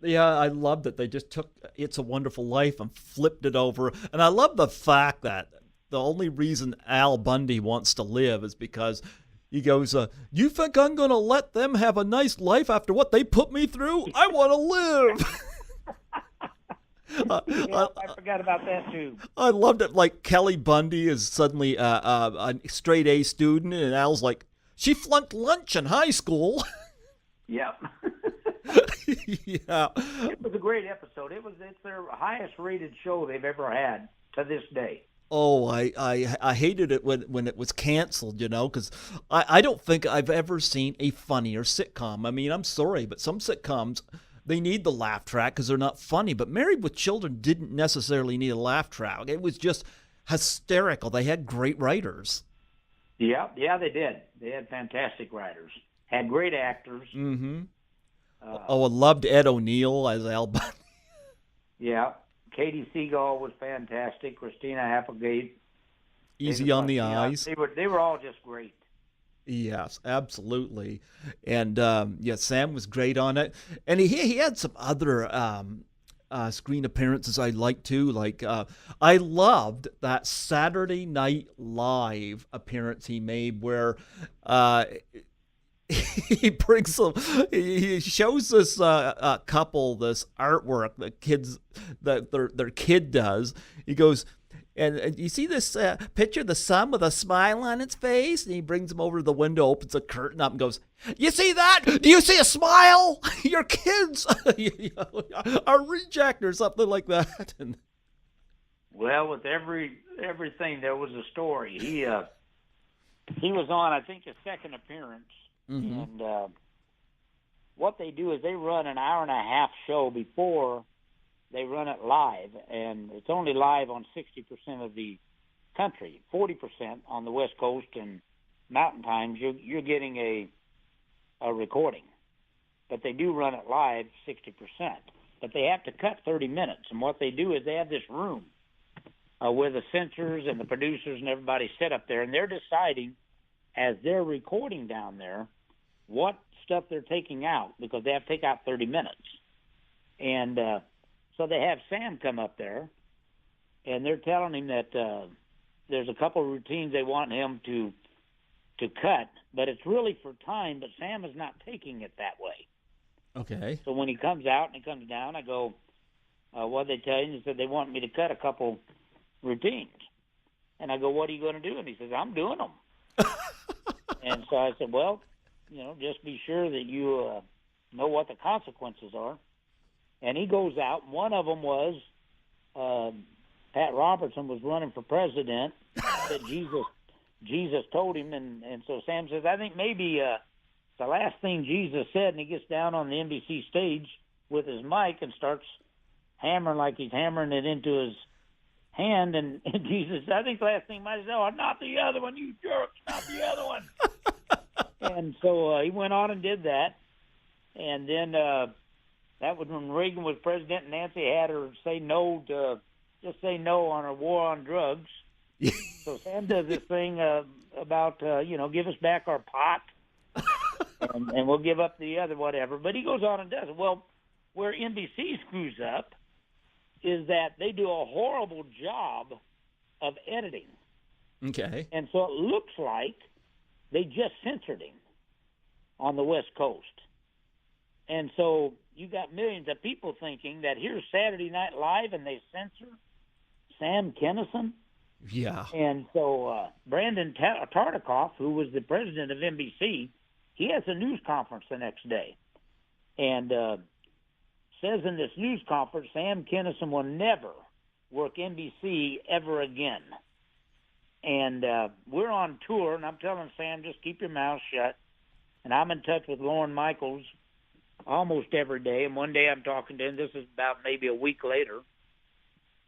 Yeah, I loved it. They just took It's a Wonderful Life and flipped it over. And I love the fact that the only reason Al Bundy wants to live is because he goes, you think I'm going to let them have a nice life after what they put me through? I want to live. Yeah, I forgot about that too. I loved it. Like Kelly Bundy is suddenly a straight A student, and Al's like, she flunked lunch in high school. Yep. Yeah. It was a great episode. It's their highest rated show they've ever had to this day. Oh, I hated it when it was canceled, because I don't think I've ever seen a funnier sitcom. I mean, I'm sorry, but some sitcoms, they need the laugh track because they're not funny. But Married with Children didn't necessarily need a laugh track. It was just hysterical. They had great writers. Yeah, they did. They had fantastic writers. Had great actors. Mm-hmm. I loved Ed O'Neill as Al Bundy. Yeah. Katie Seagal was fantastic. Christina Applegate. Easy on the eyes. They were all just great. Yes, absolutely. And Sam was great on it. And he had some other screen appearances I liked too. Like I loved that Saturday Night Live appearance he made where he shows this couple this artwork that their kid does. He goes, and you see this picture of the sun with a smile on its face, and he brings them over to the window, opens a curtain up, and goes, "You see that? Do you see a smile? Your kids are reject," or something like that. And well, with everything, there was a story. He was on, I think, his second appearance. Mm-hmm. And what they do is they run an hour-and-a-half show before they run it live, and it's only live on 60% of the country. 40% on the West Coast and Mountain Times, you're getting a recording. But they do run it live 60%. But they have to cut 30 minutes, and what they do is they have this room where the censors and the producers and everybody sit up there, and they're deciding as they're recording down there what stuff they're taking out, because they have to take out 30 minutes. And so they have Sam come up there, and they're telling him that there's a couple of routines they want him to cut, but it's really for time, but Sam is not taking it that way. Okay. So when he comes out and he comes down, I go, what they tell you? He said, they want me to cut a couple routines. And I go, what are you going to do? And he says, I'm doing them. And so I said, well, just be sure that you know what the consequences are. And he goes out. One of them was Pat Robertson was running for president. That Jesus told him, and so Sam says, I think maybe the last thing Jesus said, and he gets down on the NBC stage with his mic and starts hammering like he's hammering it into his hand, and Jesus, I think the last thing he might have said, oh, not the other one, you jerks, not the other one. And so he went on and did that. And then that was when Reagan was president, and Nancy had her say no on her war on drugs. So Sam does this thing about, give us back our pot, and we'll give up the other whatever. But he goes on and does it. Well, where NBC screws up is that they do a horrible job of editing. Okay. And so it looks like they just censored him on the West Coast. And so you got millions of people thinking that here's Saturday Night Live and they censor Sam Kinison. Yeah. And so Brandon Tartikoff, who was the president of NBC, he has a news conference the next day. And says in this news conference, Sam Kinison will never work NBC ever again. And we're on tour, and I'm telling Sam, just keep your mouth shut. And I'm in touch with Lorne Michaels almost every day. And one day I'm talking to him. This is about maybe a week later.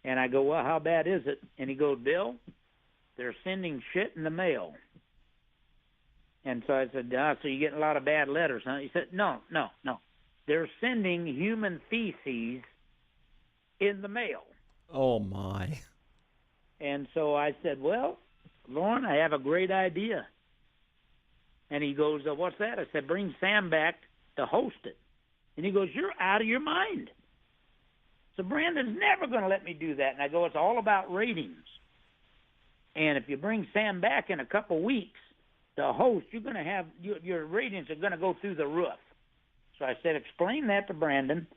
And I go, well, how bad is it? And he goes, Bill, they're sending shit in the mail. And so I said, so you're getting a lot of bad letters, huh? He said, no. They're sending human feces in the mail. Oh, my. And so I said, well, Lorne, I have a great idea. And he goes, what's that? I said, bring Sam back to host it. And he goes, you're out of your mind. So Brandon's never going to let me do that. And I go, it's all about ratings. And if you bring Sam back in a couple weeks to host, you're going to have your ratings are going to go through the roof. So I said, explain that to Brandon.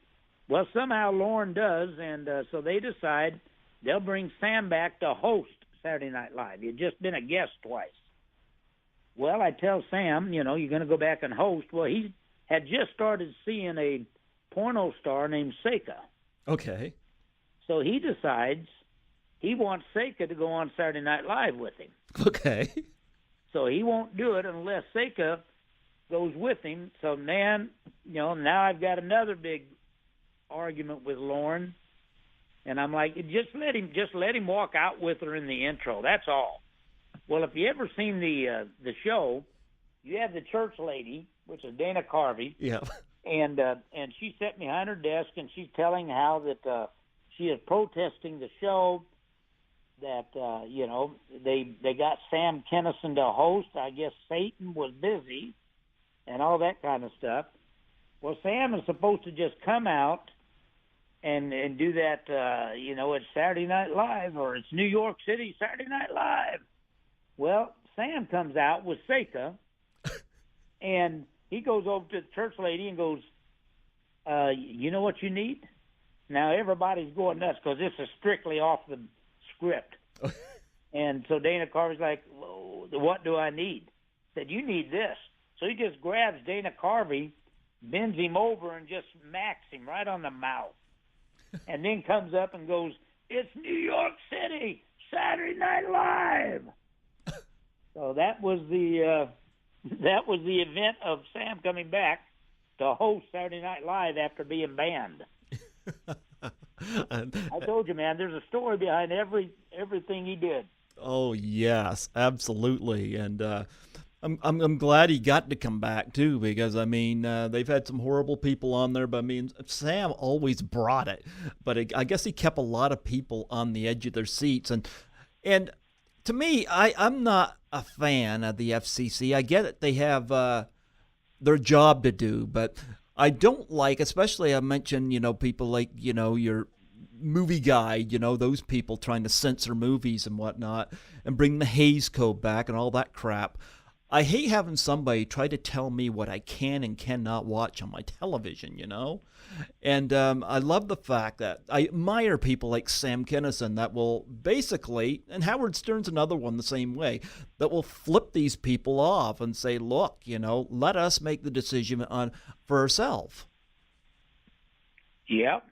Well, somehow Lorne does, and so they decide they'll bring Sam back to host Saturday Night Live. He had just been a guest twice. Well, I tell Sam, you're going to go back and host. Well, he had just started seeing a porno star named Seika. Okay. So he decides he wants Seika to go on Saturday Night Live with him. Okay. So he won't do it unless Seika goes with him. So, man, now I've got another big argument with Lorne. And I'm like, just let him walk out with her in the intro. That's all. Well, if you ever seen the show, you have the church lady, which is Dana Carvey. Yeah. And she's sitting behind her desk, and she's telling how that she is protesting the show, that, they got Sam Kinison to host. I guess Satan was busy and all that kind of stuff. Well, Sam is supposed to just come out and do that, it's Saturday Night Live, or it's New York City Saturday Night Live. Well, Sam comes out with Seika, and he goes over to the church lady and goes, you know what you need? Now, everybody's going nuts because this is strictly off the script. And so Dana Carvey's like, well, what do I need? Said, you need this. So he just grabs Dana Carvey, bends him over, and just smacks him right on the mouth. And then comes up and goes, it's New York City, Saturday Night Live. So that was the event of Sam coming back to host Saturday Night Live after being banned. I told you, man, there's a story behind everything he did. Oh, yes, absolutely. And I'm glad he got to come back, too, because, they've had some horrible people on there, but, Sam always brought it. But I guess he kept a lot of people on the edge of their seats. And to me, I'm not a fan of the FCC. I get it. They have their job to do, but I don't like, especially I mentioned, people like, your movie guy, those people trying to censor movies and whatnot and bring the Hays Code back and all that crap. I hate having somebody try to tell me what I can and cannot watch on my television, And I love the fact that I admire people like Sam Kinison that will basically, and Howard Stern's another one the same way, that will flip these people off and say, look, let us make the decision for ourselves. Yep,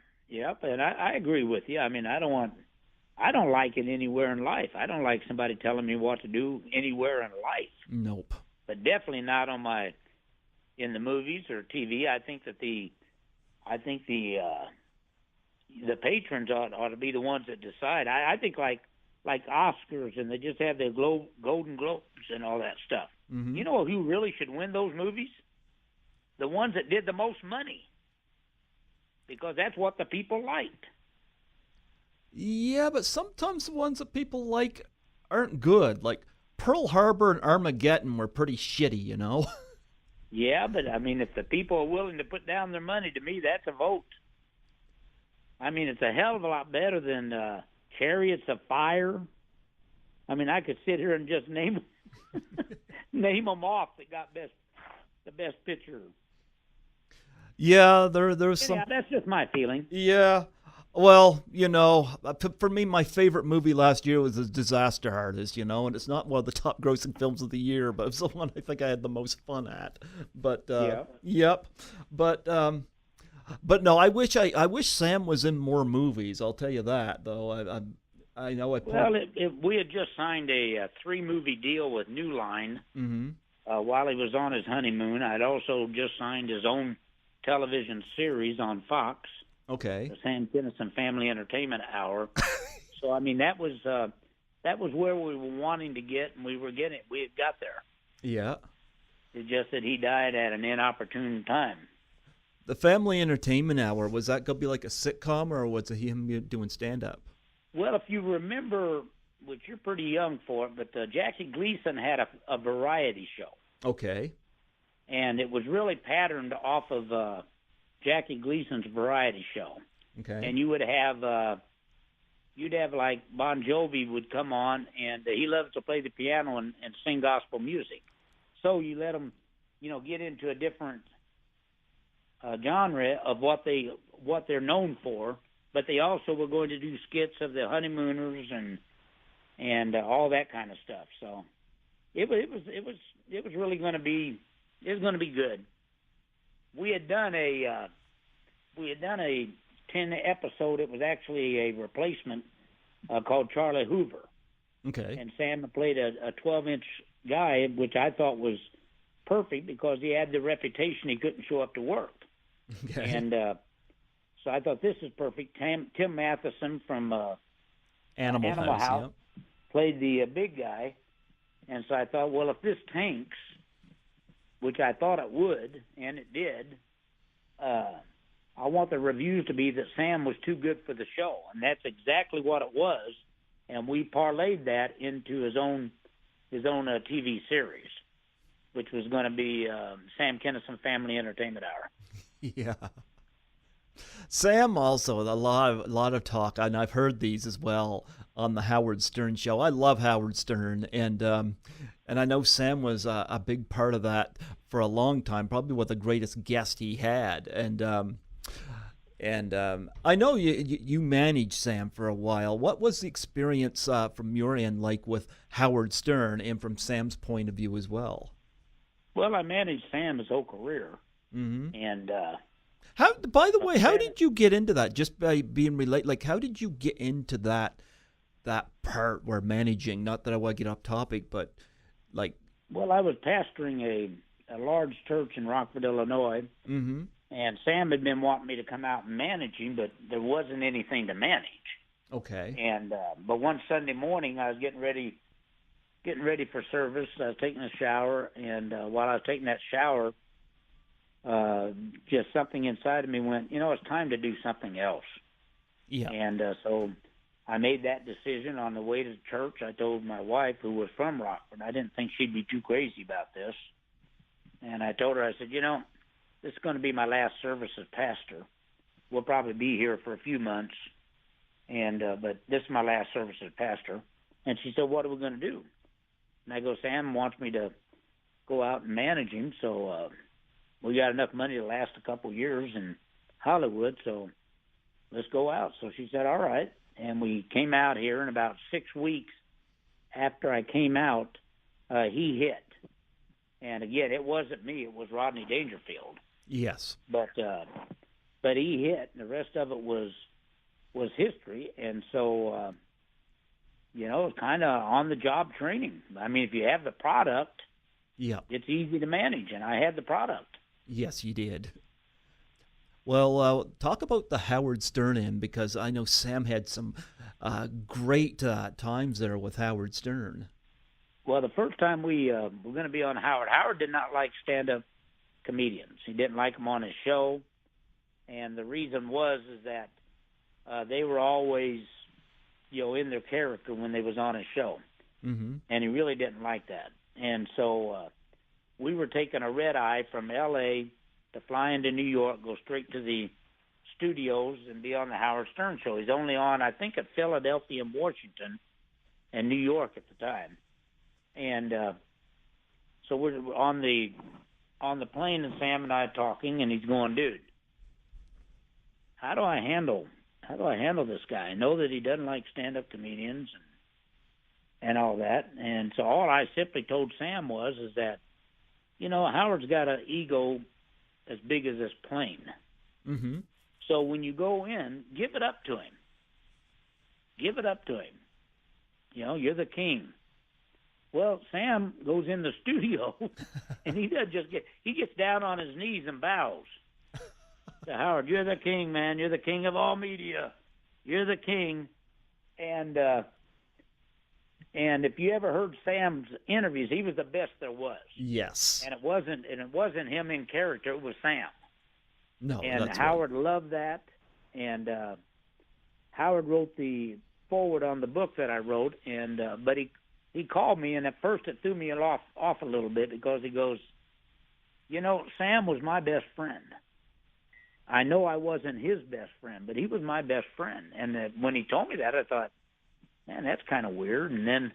and I agree with you. I don't like it anywhere in life. I don't like somebody telling me what to do anywhere in life. Nope. But definitely not in the movies or TV. I think the patrons ought to be the ones that decide. I think like Oscars, and they just have their Golden Globes and all that stuff. Mm-hmm. You know who really should win those movies? The ones that did the most money, because that's what the people liked. Yeah, but sometimes the ones that people like aren't good. Like Pearl Harbor and Armageddon were pretty shitty, you know? Yeah, but I mean, if the people are willing to put down their money, to me, that's a vote. I mean, it's a hell of a lot better than Chariots of Fire. I mean, I could sit here and just name them off that got the best picture. Yeah, there's some. Yeah, that's just my feeling. Yeah. Well, you know, for me, my favorite movie last year was The Disaster Artist, you know, and it's not one of the top grossing films of the year, but it's the one I think I had the most fun at. But, yep. But no, I wish Sam was in more movies. I'll tell you that, though. I know I. Well, we had just signed a 3-movie deal with New Line while he was on his honeymoon. I'd also just signed his own television series on Fox. Okay. The Sam Kinison Family Entertainment Hour. So I mean, that was where we were wanting to get, and we had got there. Yeah. It's just that he died at an inopportune time. The Family Entertainment Hour, was that going to be like a sitcom, or was it him doing stand-up? Well, if you remember, which you're pretty young for it, but Jackie Gleason had a variety show. Okay. And it was really patterned off of Jackie Gleason's variety show. Okay. And you would have you'd have like Bon Jovi would come on, and he loves to play the piano and sing gospel music. So you let him, get into a different genre of what they're known for, but they also were going to do skits of the honeymooners and all that kind of stuff. So it was really going to be good. We had done a 10 episode. It was actually a replacement called Charlie Hoover. Okay. And Sam played a 12-inch guy, which I thought was perfect because he had the reputation he couldn't show up to work. Okay. And so I thought this is perfect. Tim Matheson from Animal House played the big guy. And so I thought, well, if this tanks, which I thought it would, and it did, I want the reviews to be that Sam was too good for the show. And that's exactly what it was. And we parlayed that into his own TV series, which was going to be Sam Kinison Family Entertainment Hour. Yeah. Sam also, a lot of talk, and I've heard these as well on the Howard Stern show. I love Howard Stern, and I know Sam was a big part of that for a long time, probably one of the greatest guests he had. And I know you managed Sam for a while. What was the experience from your end like with Howard Stern, and from Sam's point of view as well? Well, I managed Sam his whole career. Mm-hmm. And by the way, how did you get into that? Just by being related, like how did you get into that part where managing? Not that I want to get off topic, but like. Well, I was pastoring a large church in Rockford, Illinois, and Sam had been wanting me to come out and manage him, but there wasn't anything to manage. Okay. And but one Sunday morning, I was getting ready for service. I was taking a shower, and while I was taking that shower, just something inside of me went, it's time to do something else. Yeah. And so I made that decision on the way to church. I told my wife, who was from Rockford, I didn't think she'd be too crazy about this. And I told her, I said, this is going to be my last service as pastor. We'll probably be here for a few months, but this is my last service as pastor. And she said, what are we going to do? And I go, Sam wants me to go out and manage him, so we got enough money to last a couple years in Hollywood, so let's go out. So she said, all right. And we came out here, and about 6 weeks after I came out, he hit. And again, it wasn't me; it was Rodney Dangerfield. Yes. But he hit, and the rest of it was history. And so, it's kind of on-the-job training. I mean, if you have the product, it's easy to manage, and I had the product. Yes, you did. Well, talk about the Howard Stern end, because I know Sam had some great times there with Howard Stern. Well, the first time we were going to be on Howard, Howard did not like stand-up comedians. He didn't like them on his show, and the reason is that they were always, in their character when they was on his show, Mm-hmm. and he really didn't like that. And so we were taking a red-eye from L.A. to fly into New York, go straight to the studios, and be on the Howard Stern show. He's only on, I think, at Philadelphia and Washington and New York at the time. And so we're on the plane, and Sam and I are talking, and he's going, dude, how do I handle this guy? I know that he doesn't like stand-up comedians and all that. And so all I simply told Sam is that, Howard's got an ego as big as this plane. Mm-hmm. So when you go in, give it up to him. Give it up to him. You're the king. Well, Sam goes in the studio, and he gets down on his knees and bows to Howard. You're the king, man. You're the king of all media. You're the king. And if you ever heard Sam's interviews, he was the best there was. Yes. And it wasn't him in character. It was Sam. No, and that's Howard right. loved that. And Howard wrote the forward on the book that I wrote. And but he called me, and at first it threw me off a little bit because he goes, Sam was my best friend. I know I wasn't his best friend, but he was my best friend. And when he told me that, I thought, man, that's kind of weird. And then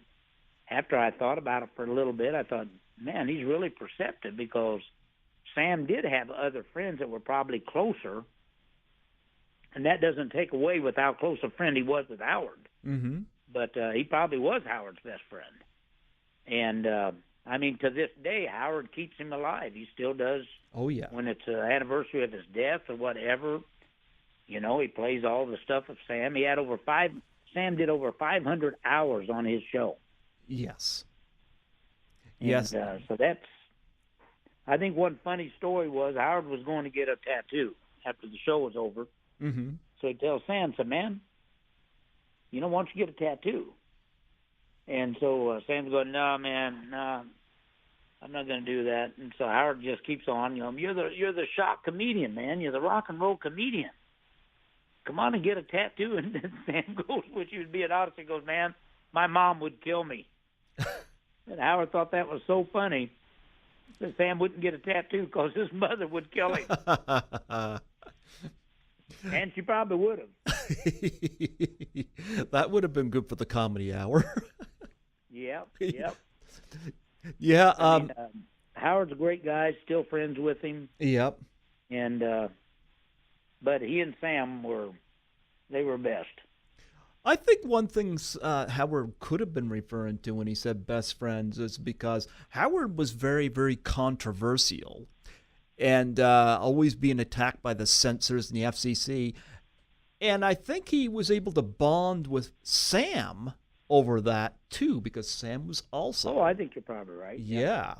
after I thought about it for a little bit, I thought, man, he's really perceptive, because Sam did have other friends that were probably closer, and that doesn't take away with how close a friend he was with Howard. Mm-hmm. But he probably was Howard's best friend. And, to this day, Howard keeps him alive. He still does. Oh, yeah. When it's an anniversary of his death or whatever, he plays all the stuff of Sam. Sam did over 500 hours on his show. Yes. And, yes. So I think one funny story was Howard was going to get a tattoo after the show was over. Mm-hmm. So he tells Sam, said, man, why don't you get a tattoo? And so Sam's going, no, man, no, I'm not going to do that. And so Howard just keeps on, you're the shock comedian, man. You're the rock and roll comedian. Come on and get a tattoo. And then Sam goes, which would be an odyssey, goes, man, my mom would kill me. And Howard thought that was so funny that Sam wouldn't get a tattoo because his mother would kill him. And she probably would have. That would have been good for the comedy hour. Yep. Yeah. Howard's a great guy, still friends with him. Yep. And but he and Sam were best. I think one thing Howard could have been referring to when he said best friends is because Howard was very, very controversial and always being attacked by the censors and the FCC. And I think he was able to bond with Sam over that, too, because Sam was also... Oh, I think you're probably right. Yeah.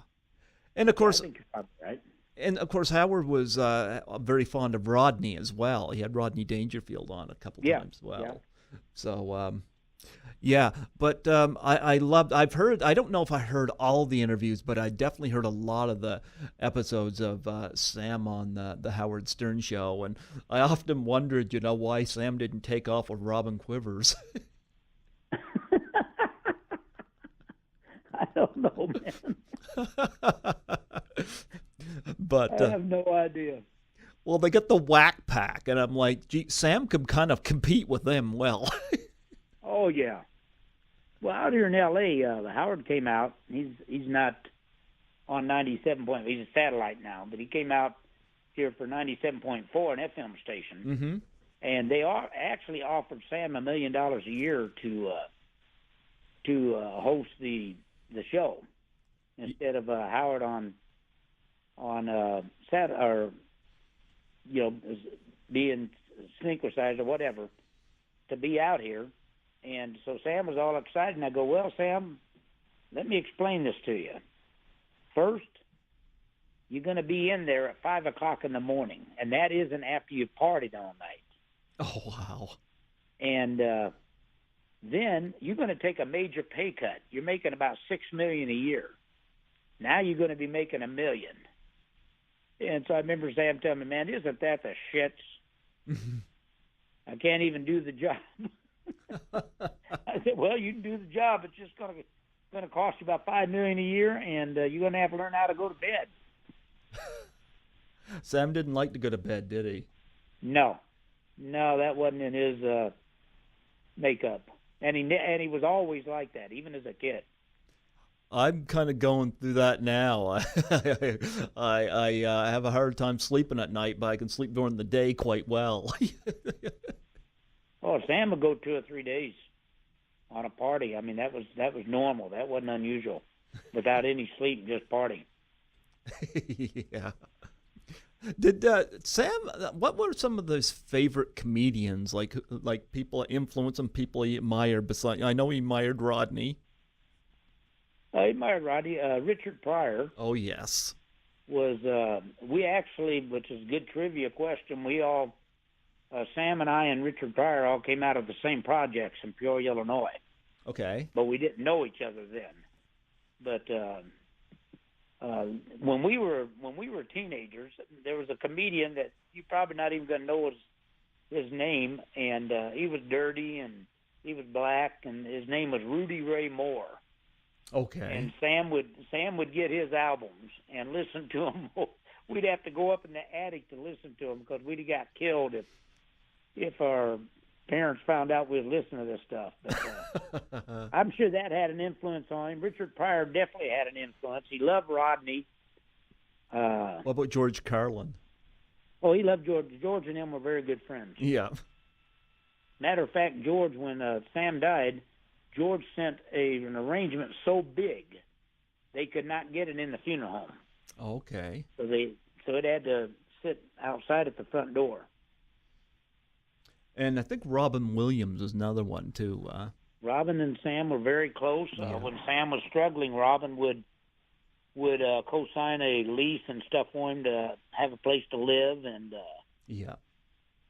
And, of course... I think you're probably right. And, of course, Howard was very fond of Rodney as well. He had Rodney Dangerfield on a couple times as well. Yeah. So, yeah. But I've heard, I don't know if I heard all the interviews, but I definitely heard a lot of the episodes of Sam on the Howard Stern show. And I often wondered, why Sam didn't take off with Robin Quivers. I don't know, man. But I have no idea. Well, they get the Whack Pack, and I'm like, gee, Sam can kind of compete with them well. Oh, yeah. Well, out here in L.A., Howard came out. He's not on 97.5. He's a satellite now, but he came out here for 97.4, an FM station. Mm-hmm. And they actually offered Sam $1 million a year to host the show instead of Howard on set or being synchronized or whatever, to be out here. And so Sam was all excited, and I go, well, Sam, let me explain this to you. First, you're going to be in there at 5 o'clock in the morning, and that isn't after you've partied all night. Oh, wow. And then you're going to take a major pay cut. You're making about $6 million a year. Now you're going to be making $1 million. And so I remember Sam telling me, "Man, isn't that the shits? I can't even do the job." I said, "Well, you can do the job. It's just going to cost you about $5 million a year, and you're going to have to learn how to go to bed." Sam didn't like to go to bed, did he? No, that wasn't in his makeup, and he was always like that, even as a kid. I'm kind of going through that now. I have a hard time sleeping at night, but I can sleep during the day quite well. Oh, Sam would go 2 or 3 days on a party. I mean, that was normal. That wasn't unusual. Without any sleep, just partying. Yeah. Did Sam? What were some of those favorite comedians, like people that influence and people he admired? Besides, I know he admired Rodney. He admired Rodney. Richard Pryor. Oh yes. Was we actually, which is a good trivia question. We all, Sam and I and Richard Pryor, all came out of the same projects in Peoria, Illinois. Okay. But we didn't know each other then. But when we were teenagers, there was a comedian that you probably not even going to know his name, and he was dirty and he was black, and his name was Rudy Ray Moore. Okay. And Sam would get his albums and listen to them. We'd have to go up in the attic to listen to them because we'd have got killed if our parents found out we were listening to this stuff. But I'm sure that had an influence on him. Richard Pryor definitely had an influence. He loved Rodney. What about George Carlin? Oh, he loved George. George and him were very good friends. Yeah. Matter of fact, George, when Sam died, George sent an arrangement so big they could not get it in the funeral home. Okay. So it had to sit outside at the front door. And I think Robin Williams is another one too. Robin and Sam were very close. Yeah. When Sam was struggling, Robin would co-sign a lease and stuff for him to have a place to live, and yeah.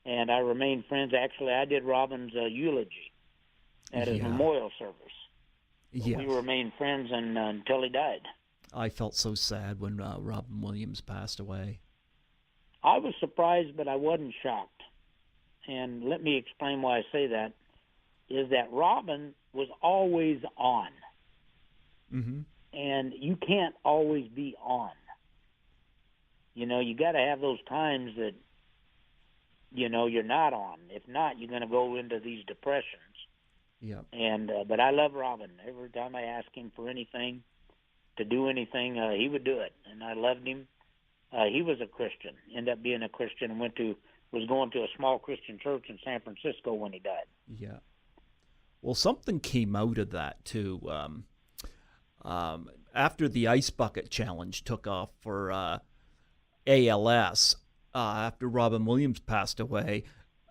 And I remained friends. Actually, I did Robin's eulogy at his memorial service. Yeah. We remained friends until he died. I felt so sad when Robin Williams passed away. I was surprised, but I wasn't shocked. And let me explain why I say that, is that Robin was always on. Mm-hmm. And you can't always be on. You know, you got to have those times that, you know, you're not on. If not, you're going to go into these depressions. Yeah. And but I love Robin. Every time I asked him for anything, to do anything, he would do it. And I loved him. He was a Christian, ended up being a Christian, and was going to a small Christian church in San Francisco when he died. Yeah. Well, something came out of that, too. After the Ice Bucket Challenge took off for ALS, after Robin Williams passed away,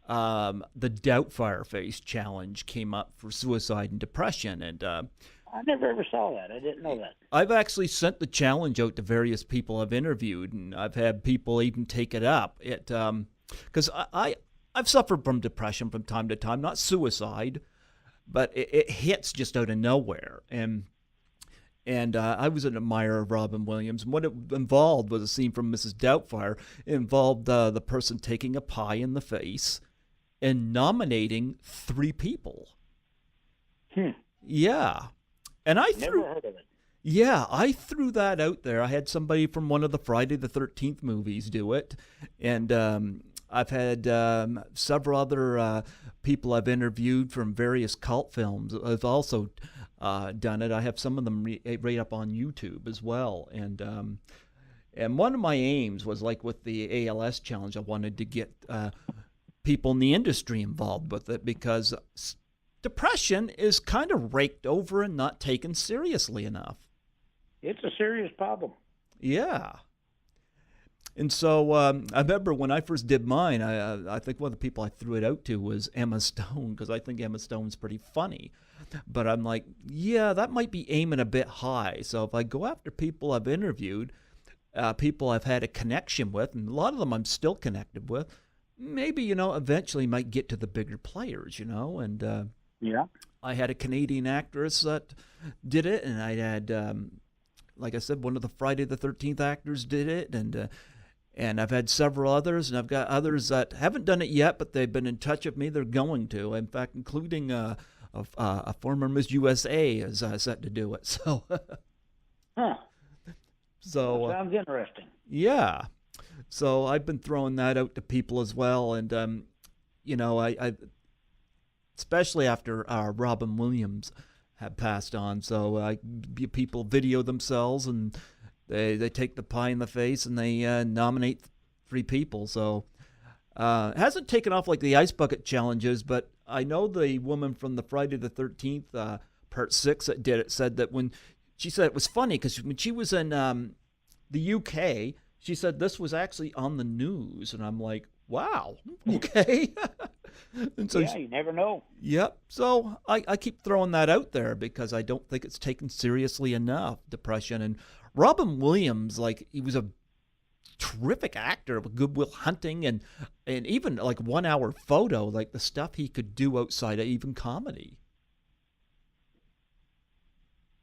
the Doubtfire Face Challenge came up for suicide and depression. And I never ever saw that. I didn't know that. I've actually sent the challenge out to various people I've interviewed, and I've had people even take it up. Because I've suffered from depression from time to time, not suicide, but it hits just out of nowhere. And I was an admirer of Robin Williams. And what it involved was a scene from Mrs. Doubtfire. It involved the person taking a pie in the face and nominating 3 people. Yeah. And I never heard of it. Yeah, I threw that out there. I had somebody from one of the Friday the 13th movies do it. And I've had several other people I've interviewed from various cult films have also done it. I have some of them right up on YouTube as well. And one of my aims was, like with the ALS challenge, I wanted to get people in the industry involved with it, because depression is kind of raked over and not taken seriously enough. It's a serious problem. Yeah. And so I remember when I first did mine, I think one of the people I threw it out to was Emma Stone, because I think Emma Stone's pretty funny. But I'm like, yeah, that might be aiming a bit high. So if I go after people I've interviewed, people I've had a connection with, and a lot of them I'm still connected with, maybe, eventually might get to the bigger players, and Yeah. I had a Canadian actress that did it, and I had, like I said, one of the Friday the 13th actors did it, and I've had several others, and I've got others that haven't done it yet, but they've been in touch with me. They're going to, in fact, including a former Miss USA is set to do it. So, Huh. so Sounds interesting. yeah. So I've been throwing that out to people as well, and I especially after Robin Williams had passed on. So people video themselves and they take the pie in the face and they nominate 3 people. So it hasn't taken off like the Ice Bucket challenges, but I know the woman from the Friday the 13th Part 6 that did it said that when she said it was funny because when she was in the UK, she said this was actually on the news, and I'm like, wow, okay. And so yeah, you never know. Yep. So I keep throwing that out there because I don't think it's taken seriously enough, depression. And Robin Williams, like, he was a terrific actor with Good Will Hunting and even like 1 Hour Photo, like the stuff he could do outside of even comedy.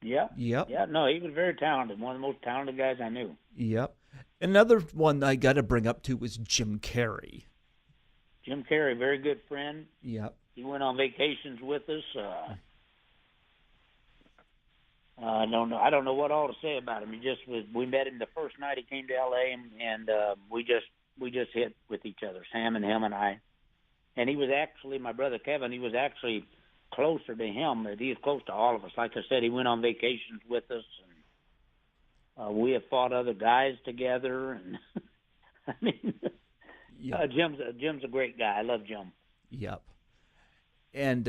Yeah. Yep. Yeah, no, he was very talented. One of the most talented guys I knew. Yep. Another one I got to bring up too was Jim Carrey. Jim Carrey, very good friend. Yep. He went on vacations with us. I don't know what all to say about him. He just was. We met him the first night he came to L.A. and we just hit with each other, Sam and him and I. And he was actually my brother Kevin. He was actually closer to him. He was close to all of us. Like I said, he went on vacations with us, and we have fought other guys together. And I mean, yep. Jim's a great guy. I love Jim. Yep. And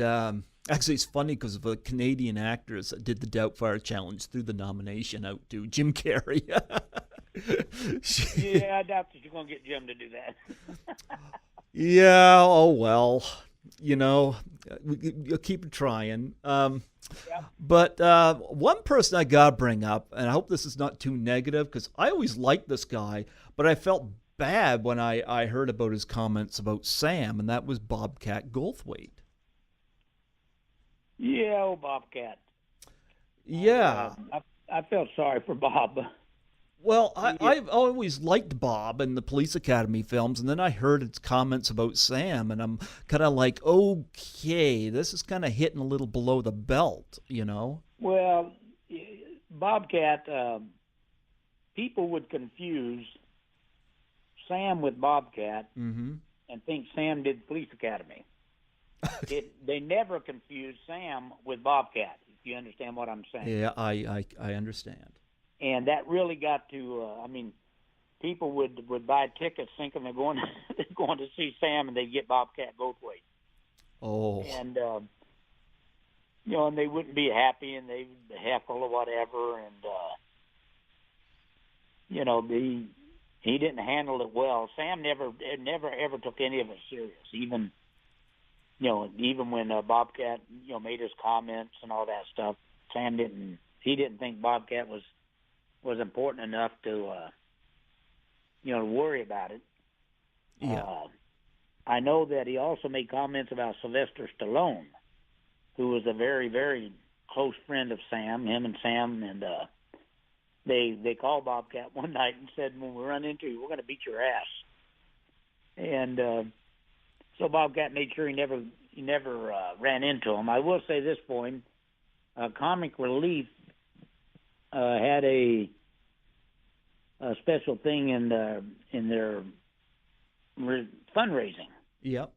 actually, it's funny because the Canadian actors that did the Doubtfire Challenge threw the nomination out to Jim Carrey. Yeah, I doubt that you're going to get Jim to do that. Yeah, oh well. You'll keep trying. Yeah. But one person I got to bring up, and I hope this is not too negative, because I always liked this guy, but I felt bad when I heard about his comments about Sam, and that was Bobcat Goldthwait. Yeah, old Bobcat. Yeah. I felt sorry for Bob. Well, I've always liked Bob in the Police Academy films, and then I heard his comments about Sam, and I'm kind of like, okay, this is kind of hitting a little below the belt, Well, Bobcat, people would confuse Sam with Bobcat and think Sam did Police Academy. They never confused Sam with Bobcat, if you understand what I'm saying. Yeah, I understand. And that really got to, people would buy tickets thinking they're going to see Sam, and they'd get Bobcat Goldthwait. Oh. And, and they wouldn't be happy, and they'd heckle or whatever. And, he didn't handle it well. Sam never ever took any of it serious, even when Bobcat, made his comments and all that stuff. Sam didn't think Bobcat was important enough to, worry about it. Yeah. I know that he also made comments about Sylvester Stallone, who was a very, very close friend of Sam, him and Sam, and they called Bobcat one night and said, when we run into you, we're going to beat your ass. And so Bobcat made sure he never ran into him. I will say this for him. Comic Relief had a special thing in their fundraising. Yep.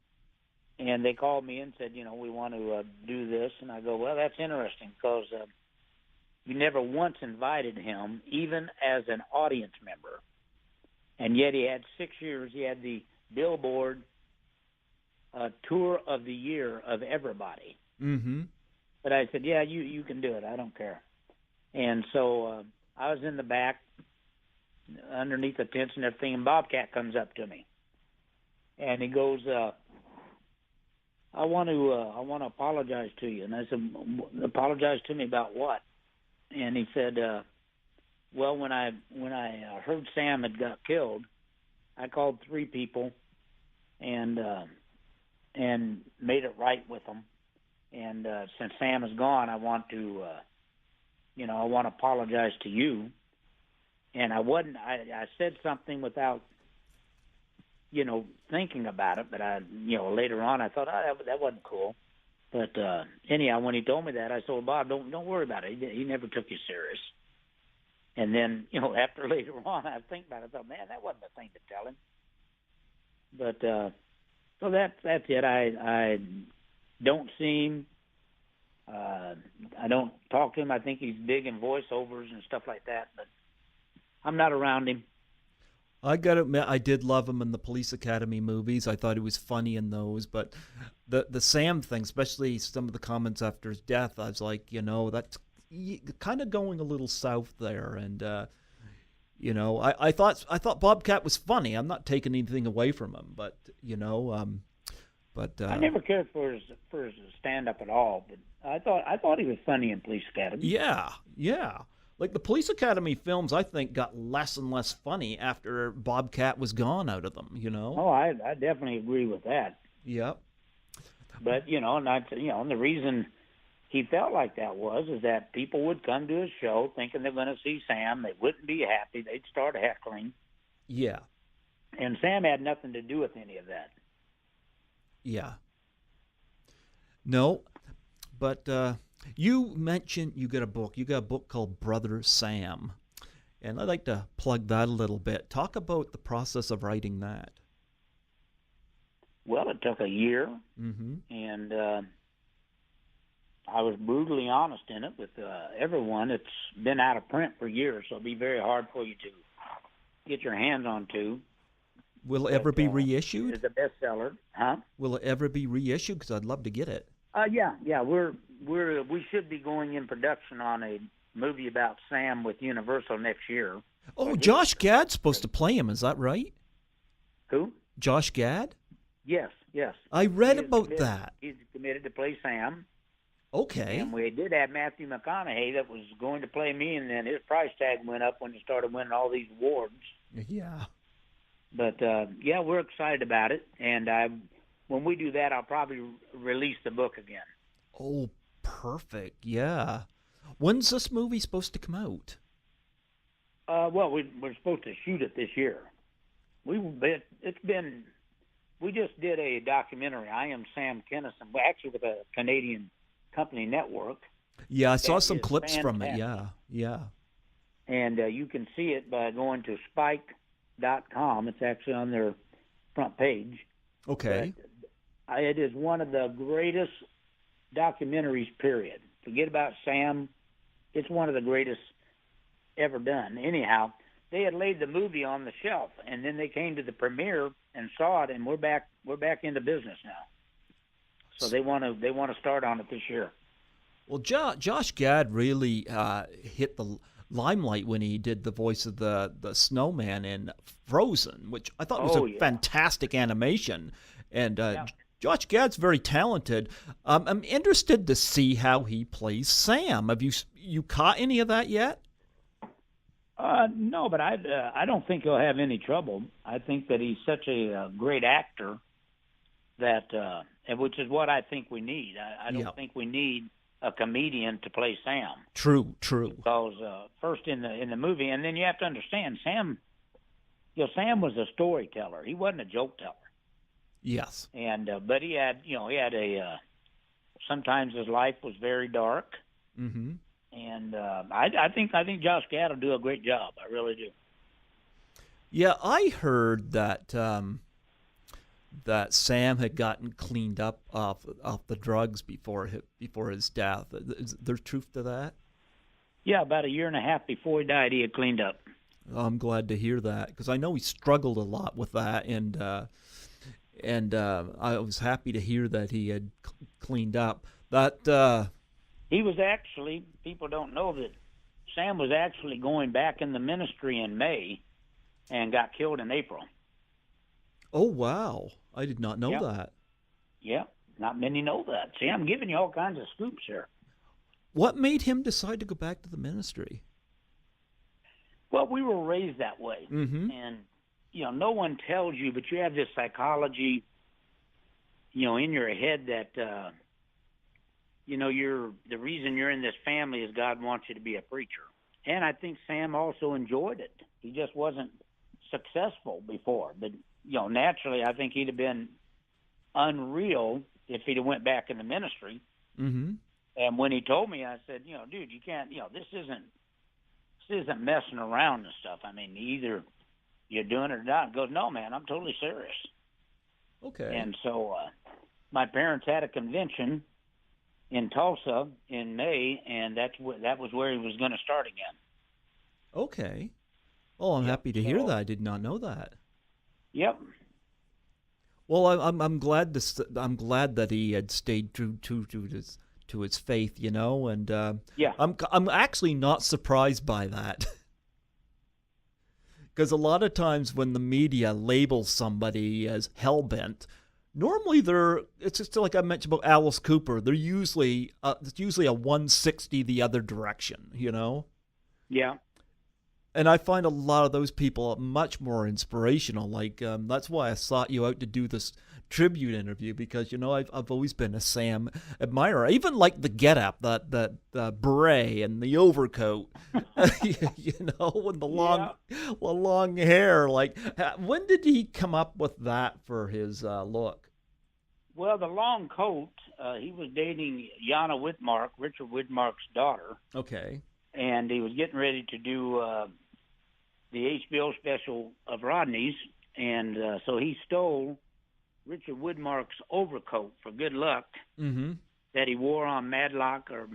And they called me and said, we want to do this. And I go, well, that's interesting because you never once invited him, even as an audience member. And yet he had 6 years. He had the Billboard tour of the year of everybody. Mm-hmm. But I said, yeah, you can do it. I don't care. And so I was in the back underneath the tents and everything, and Bobcat comes up to me. And he goes, I want to apologize to you. And I said, apologize to me about what? And he said, well, when I heard Sam had got killed, I called 3 people and made it right with them. And since Sam is gone, I want to, I want to apologize to you. And I said something without, thinking about it. But later on, I thought, that wasn't cool. But anyhow, when he told me that, I said, well, Bob, don't worry about it. He never took you serious. And then, after later on, I think about it. I thought, man, that wasn't the thing to tell him. But so that's it. I don't see him. I don't talk to him. I think he's big in voiceovers and stuff like that. But I'm not around him. I gotta admit, I did love him in the Police Academy movies. I thought he was funny in those, but the Sam thing, especially some of the comments after his death, I was like, that's kind of going a little south there. And I thought Bobcat was funny. I'm not taking anything away from him, but I never cared for his stand up at all. But I thought he was funny in Police Academy. Yeah. Like the Police Academy films, I think, got less and less funny after Bobcat was gone out of them. Oh, I definitely agree with that. Yep. But and the reason he felt like that is that people would come to his show thinking they're going to see Sam. They wouldn't be happy. They'd start heckling. Yeah. And Sam had nothing to do with any of that. Yeah. No, but you mentioned you got a book. You got a book called Brother Sam, and I'd like to plug that a little bit. Talk about the process of writing that. Well, it took a year, and I was brutally honest in it with everyone. It's been out of print for years, so it'll be very hard for you to get your hands on to. Will it ever be reissued? It's a bestseller, huh? Will it ever be reissued? Because I'd love to get it. Yeah. We should be going in production on a movie about Sam with Universal next year. Oh, Josh Gad's supposed to play him. Is that right? Who? Josh Gad? Yes. I read about that. He's committed to play Sam. Okay. And we did have Matthew McConaughey that was going to play me, and then his price tag went up when he started winning all these awards. Yeah. But, we're excited about it. And when we do that, I'll probably release the book again. Oh, perfect. Yeah. When's this movie supposed to come out? We're supposed to shoot it this year. We just did a documentary. I Am Sam Kinison, actually with a Canadian company network. Yeah, I saw some clips from it. Yeah. And you can see it by going to Spike.com. It's actually on their front page. Okay. But it is one of the greatest documentaries, period. Forget about Sam. It's one of the greatest ever done. Anyhow, they had laid the movie on the shelf, and then they came to the premiere and saw it, and we're back into business now. So they want to start on it this year. Well, Josh Gad really hit the limelight when he did the voice of the snowman in Frozen, which I thought was fantastic animation. And Josh Gad's very talented. I'm interested to see how he plays Sam. Have you caught any of that yet? No, but I don't think he'll have any trouble. I think that he's such a great actor that, which is what I think we need. I don't think we need a comedian to play Sam. True. Because first in the movie, and then you have to understand Sam. Sam was a storyteller. He wasn't a joke teller. Yes. And but he had a sometimes his life was very dark. Mm-hmm. And I think Josh Gad will do a great job. I really do. Yeah, I heard that that Sam had gotten cleaned up off the drugs before his death. Is there truth to that? Yeah, about a year and a half before he died, he had cleaned up. I'm glad to hear that because I know he struggled a lot with that, and I was happy to hear that he had cleaned up. That he was actually, people don't know that Sam was actually going back in the ministry in May and got killed in April. Oh, wow. I did not know that. Yeah, not many know that. See, I'm giving you all kinds of scoops here. What made him decide to go back to the ministry? Well, we were raised that way. Mm-hmm. And, no one tells you, but you have this psychology, in your head that the reason you're in this family is God wants you to be a preacher. And I think Sam also enjoyed it. He just wasn't successful before. But, naturally, I think he'd have been unreal if he'd have went back in the ministry. Mm-hmm. And when he told me, I said, dude, you can't, this isn't messing around and stuff. I mean, either you're doing it or not. He goes, no, man, I'm totally serious. Okay. And so my parents had a convention in Tulsa in May, and that was where he was going to start again. Okay. Oh, I'm happy to hear that. I did not know that. Yep. Well, I'm glad that he had stayed true to his faith, and yeah. I'm actually not surprised by that. Because a lot of times when the media labels somebody as hell-bent, normally it's just like I mentioned about Alice Cooper. They're usually it's usually a 160 the other direction, Yeah. And I find a lot of those people much more inspirational. Like that's why I sought you out to do this tribute interview, because I've always been a Sam admirer. I even like the getup, that beret and the overcoat, and the long hair. Like, when did he come up with that for his look? Well, the long coat. He was dating Jana Whitmark, Richard Whitmark's daughter. Okay. And he was getting ready to do the HBO special of Rodney's, and so he stole Richard Woodmark's overcoat for good luck that he wore on Matlock or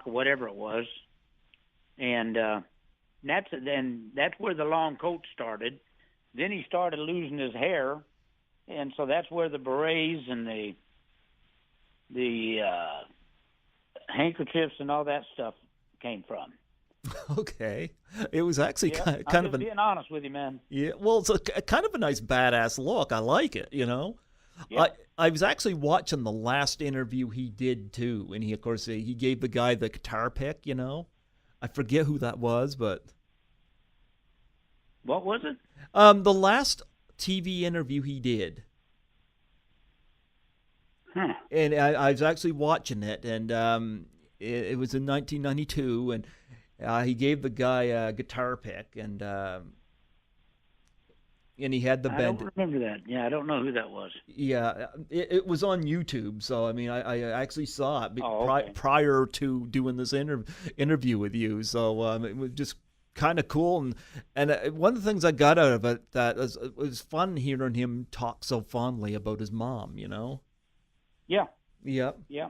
whatever it was, and that's where the long coat started. Then he started losing his hair, and so that's where the berets and the handkerchiefs and all that stuff came from. Okay, it was actually kind of being honest with you, man. Yeah, well, it's kind of a nice badass look. I like it, Yeah. I was actually watching the last interview he did too, and he gave the guy the guitar pick. I forget who that was, but what was it? The last TV interview he did. Huh. And I was actually watching it, and it was in 1992, and he gave the guy a guitar pick, and he had the band. I don't remember that. Yeah, I don't know who that was. Yeah, it was on YouTube, so I mean, I actually saw it prior to doing this interview with you, so it was just kind of cool, and one of the things I got out of it it was fun hearing him talk so fondly about his mom. Yeah. Yep. Yeah.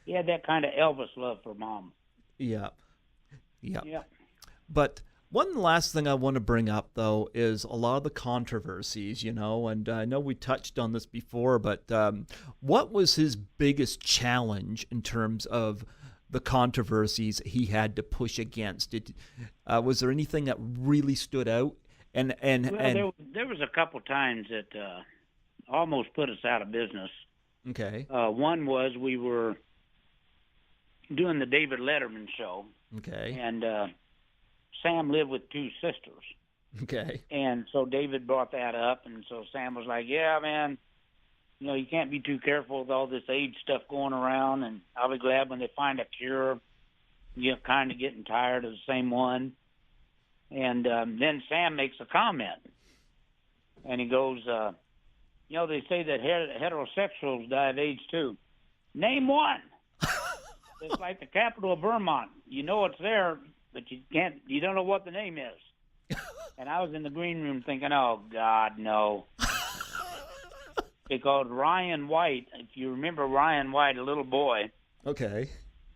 He had that kind of Elvis love for mom. Yeah. Yeah. Yeah. But one last thing I want to bring up, though, is a lot of the controversies, and I know we touched on this before, but what was his biggest challenge in terms of the controversies he had to push against? Was there anything that really stood out? And there was a couple times that almost put us out of business. Okay. One was we were doing the David Letterman show. Okay. And Sam lived with two sisters. Okay. And so David brought that up, and so Sam was like, yeah, man, you can't be too careful with all this AIDS stuff going around, and I'll be glad when they find a cure. You're kind of getting tired of the same one. And then Sam makes a comment, and he goes, they say that heterosexuals die of AIDS too. Name one. It's like the capital of Vermont. You know it's there, but you don't know what the name is. And I was in the green room thinking, oh, God, no. Because Ryan White, if you remember Ryan White, a little boy, okay,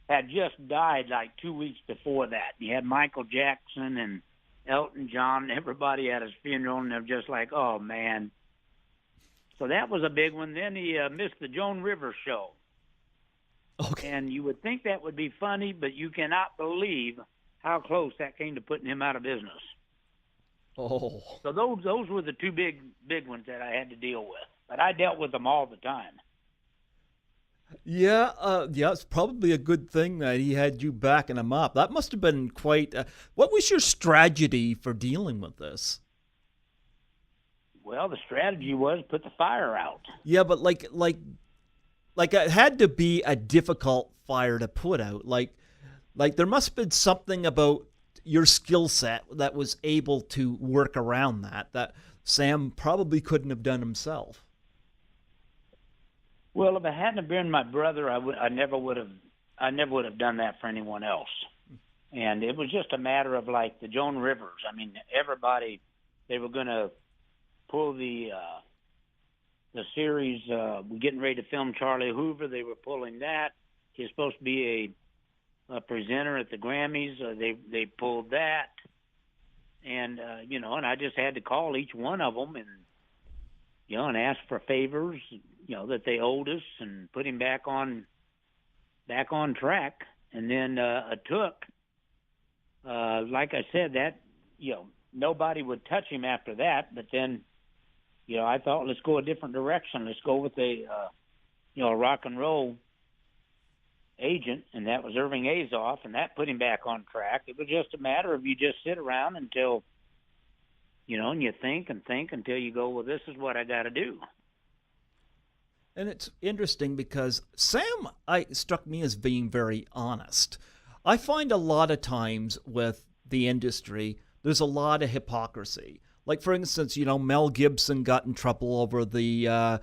had just died like 2 weeks before that. You had Michael Jackson and Elton John, and everybody at his funeral, and they're just like, oh, man. So that was a big one. Then he missed the Joan Rivers show. Okay. And you would think that would be funny, but you cannot believe how close that came to putting him out of business. Oh. So those were the two big ones that I had to deal with. But I dealt with them all the time. Yeah, it's probably a good thing that he had you backing him up. That must have been quite... what was your strategy for dealing with this? Well, the strategy was put the fire out. Yeah, but like like it had to be a difficult fire to put out. Like there must have been something about your skill set that was able to work around that Sam probably couldn't have done himself. Well, if it hadn't have been my brother, I never would have done that for anyone else. And it was just a matter of like the Joan Rivers. I mean, everybody, they were going to pull the series. We're getting ready to film Charlie Hoover. They were pulling that. He was supposed to be a presenter at the Grammys. They pulled that, and and I just had to call each one of them and ask for favors, that they owed us, and put him back on track. And then it took, like I said, that nobody would touch him after that. But then, I thought, let's go a different direction. Let's go with a rock and roll agent, and that was Irving Azoff, and that put him back on track. It was just a matter of you just sit around until, and you think and think until you go, well, this is what I got to do. And it's interesting because Sam struck me as being very honest. I find a lot of times with the industry, there's a lot of hypocrisy. Like, for instance, Mel Gibson got in trouble over the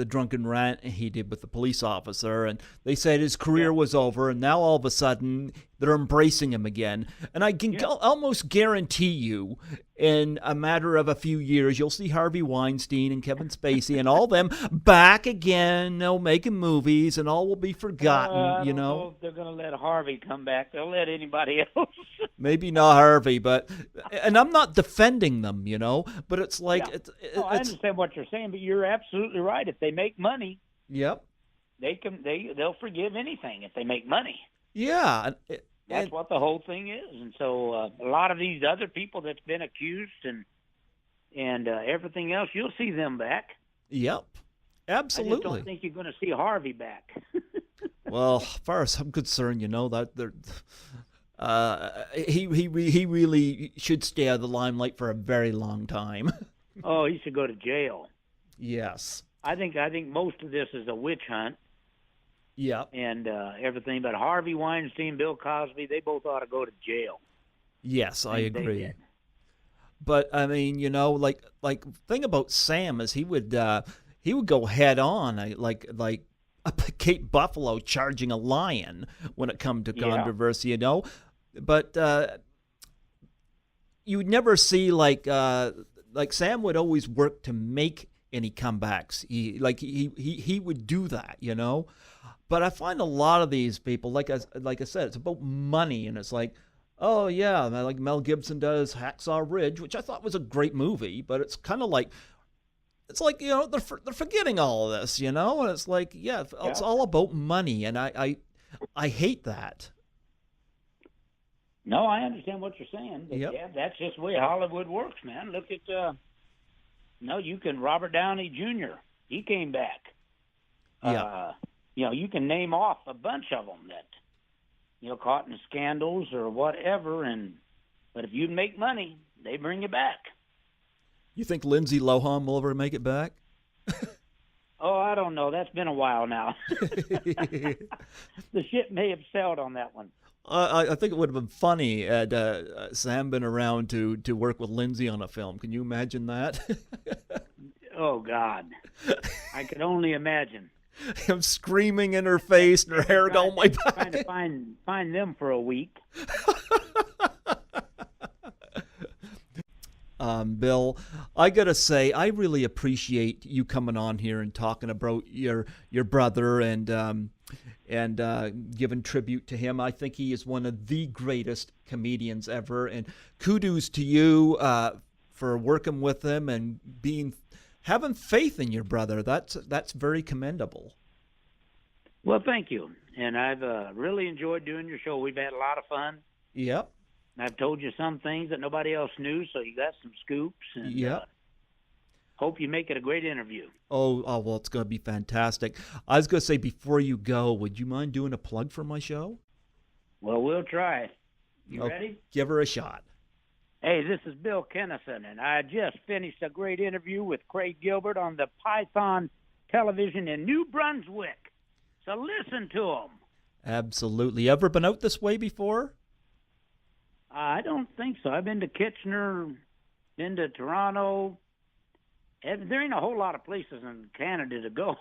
drunken rant he did with the police officer, and they said his career was over, and now all of a sudden they're embracing him again. And I can almost guarantee you, in a matter of a few years, you'll see Harvey Weinstein and Kevin Spacey and all them back again, making movies, and all will be forgotten. I don't know if they're going to let Harvey come back. They'll let anybody else. Maybe not Harvey, and I'm not defending them, but it's like I understand what you're saying, but you're absolutely right. If they make money, yep, they'll forgive anything if they make money. Yeah, that's what the whole thing is. And so a lot of these other people that's been accused and everything else, you'll see them back. Yep, absolutely. I just don't think you're going to see Harvey back. Well, as far as I'm concerned, that he really should stay out of the limelight for a very long time. Oh, he should go to jail. Yes. I think most of this is a witch hunt. Yeah. And everything. But Harvey Weinstein, Bill Cosby, they both ought to go to jail. Yes, I agree. But I mean, like thing about Sam is he would go head on, like Cape Buffalo charging a lion when it come to controversy, But you would never see like Sam would always work to make any comebacks. He would do that, But I find a lot of these people, like I said, it's about money, and it's like, oh yeah, like Mel Gibson does Hacksaw Ridge, which I thought was a great movie, but it's kind of like, they're forgetting all of this, and it's like, it's all about money, and I hate that. No, I understand what you're saying. But yep. That's just the way Hollywood works, man. Look at, Robert Downey Jr., he came back. Yeah. You can name off a bunch of them that, caught in scandals or whatever, but if you make money, they bring you back. You think Lindsay Lohan will ever make it back? Oh, I don't know. That's been a while now. The ship may have sailed on that one. I think it would have been funny had Sam been around to work with Lindsay on a film. Can you imagine that? Oh, God. I could only imagine. I'm screaming in her face and her hair going my back. Trying to find them for a week. Bill, I gotta say, I really appreciate you coming on here and talking about your brother and giving tribute to him. I think he is one of the greatest comedians ever, and kudos to you for working with him and having faith in your brother. That's very commendable. Well, thank you. And I've really enjoyed doing your show. We've had a lot of fun. Yep. And I've told you some things that nobody else knew, so you got some scoops. And, yep. Hope you make it a great interview. Oh, well, it's going to be fantastic. I was going to say, before you go, would you mind doing a plug for my show? Well, we'll try. You ready? Give her a shot. Hey, this is Bill Kinison, and I just finished a great interview with Craig Gilbert on the Python television in New Brunswick. So listen to them. Absolutely. Ever been out this way before? I don't think so. I've been to Kitchener, been to Toronto. There ain't a whole lot of places in Canada to go.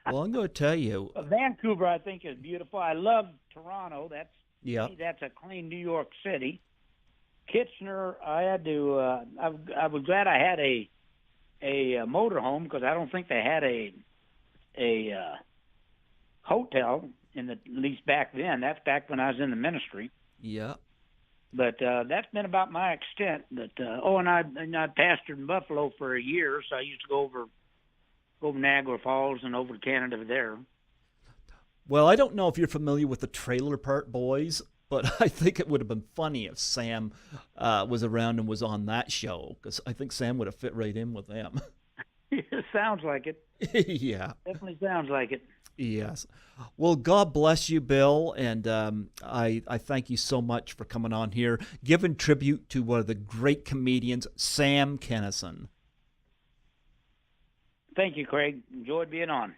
Well, I'm going to tell you. Vancouver, I think, is beautiful. I love Toronto. That's a clean New York City. Kitchener, I had to. I was glad I had a motorhome because I don't think they had a hotel at least back then. That's back when I was in the ministry. Yeah. But that's been about my extent. But and I pastored in Buffalo for a year, so I used to go over Niagara Falls and over to Canada there. Well, I don't know if you're familiar with the Trailer Park Boys, but I think it would have been funny if Sam was around and was on that show, because I think Sam would have fit right in with them. It sounds like it. Yeah. Definitely sounds like it. Yes. Well, God bless you, Bill, and I thank you so much for coming on here, giving tribute to one of the great comedians, Sam Kinison. Thank you, Craig. Enjoyed being on.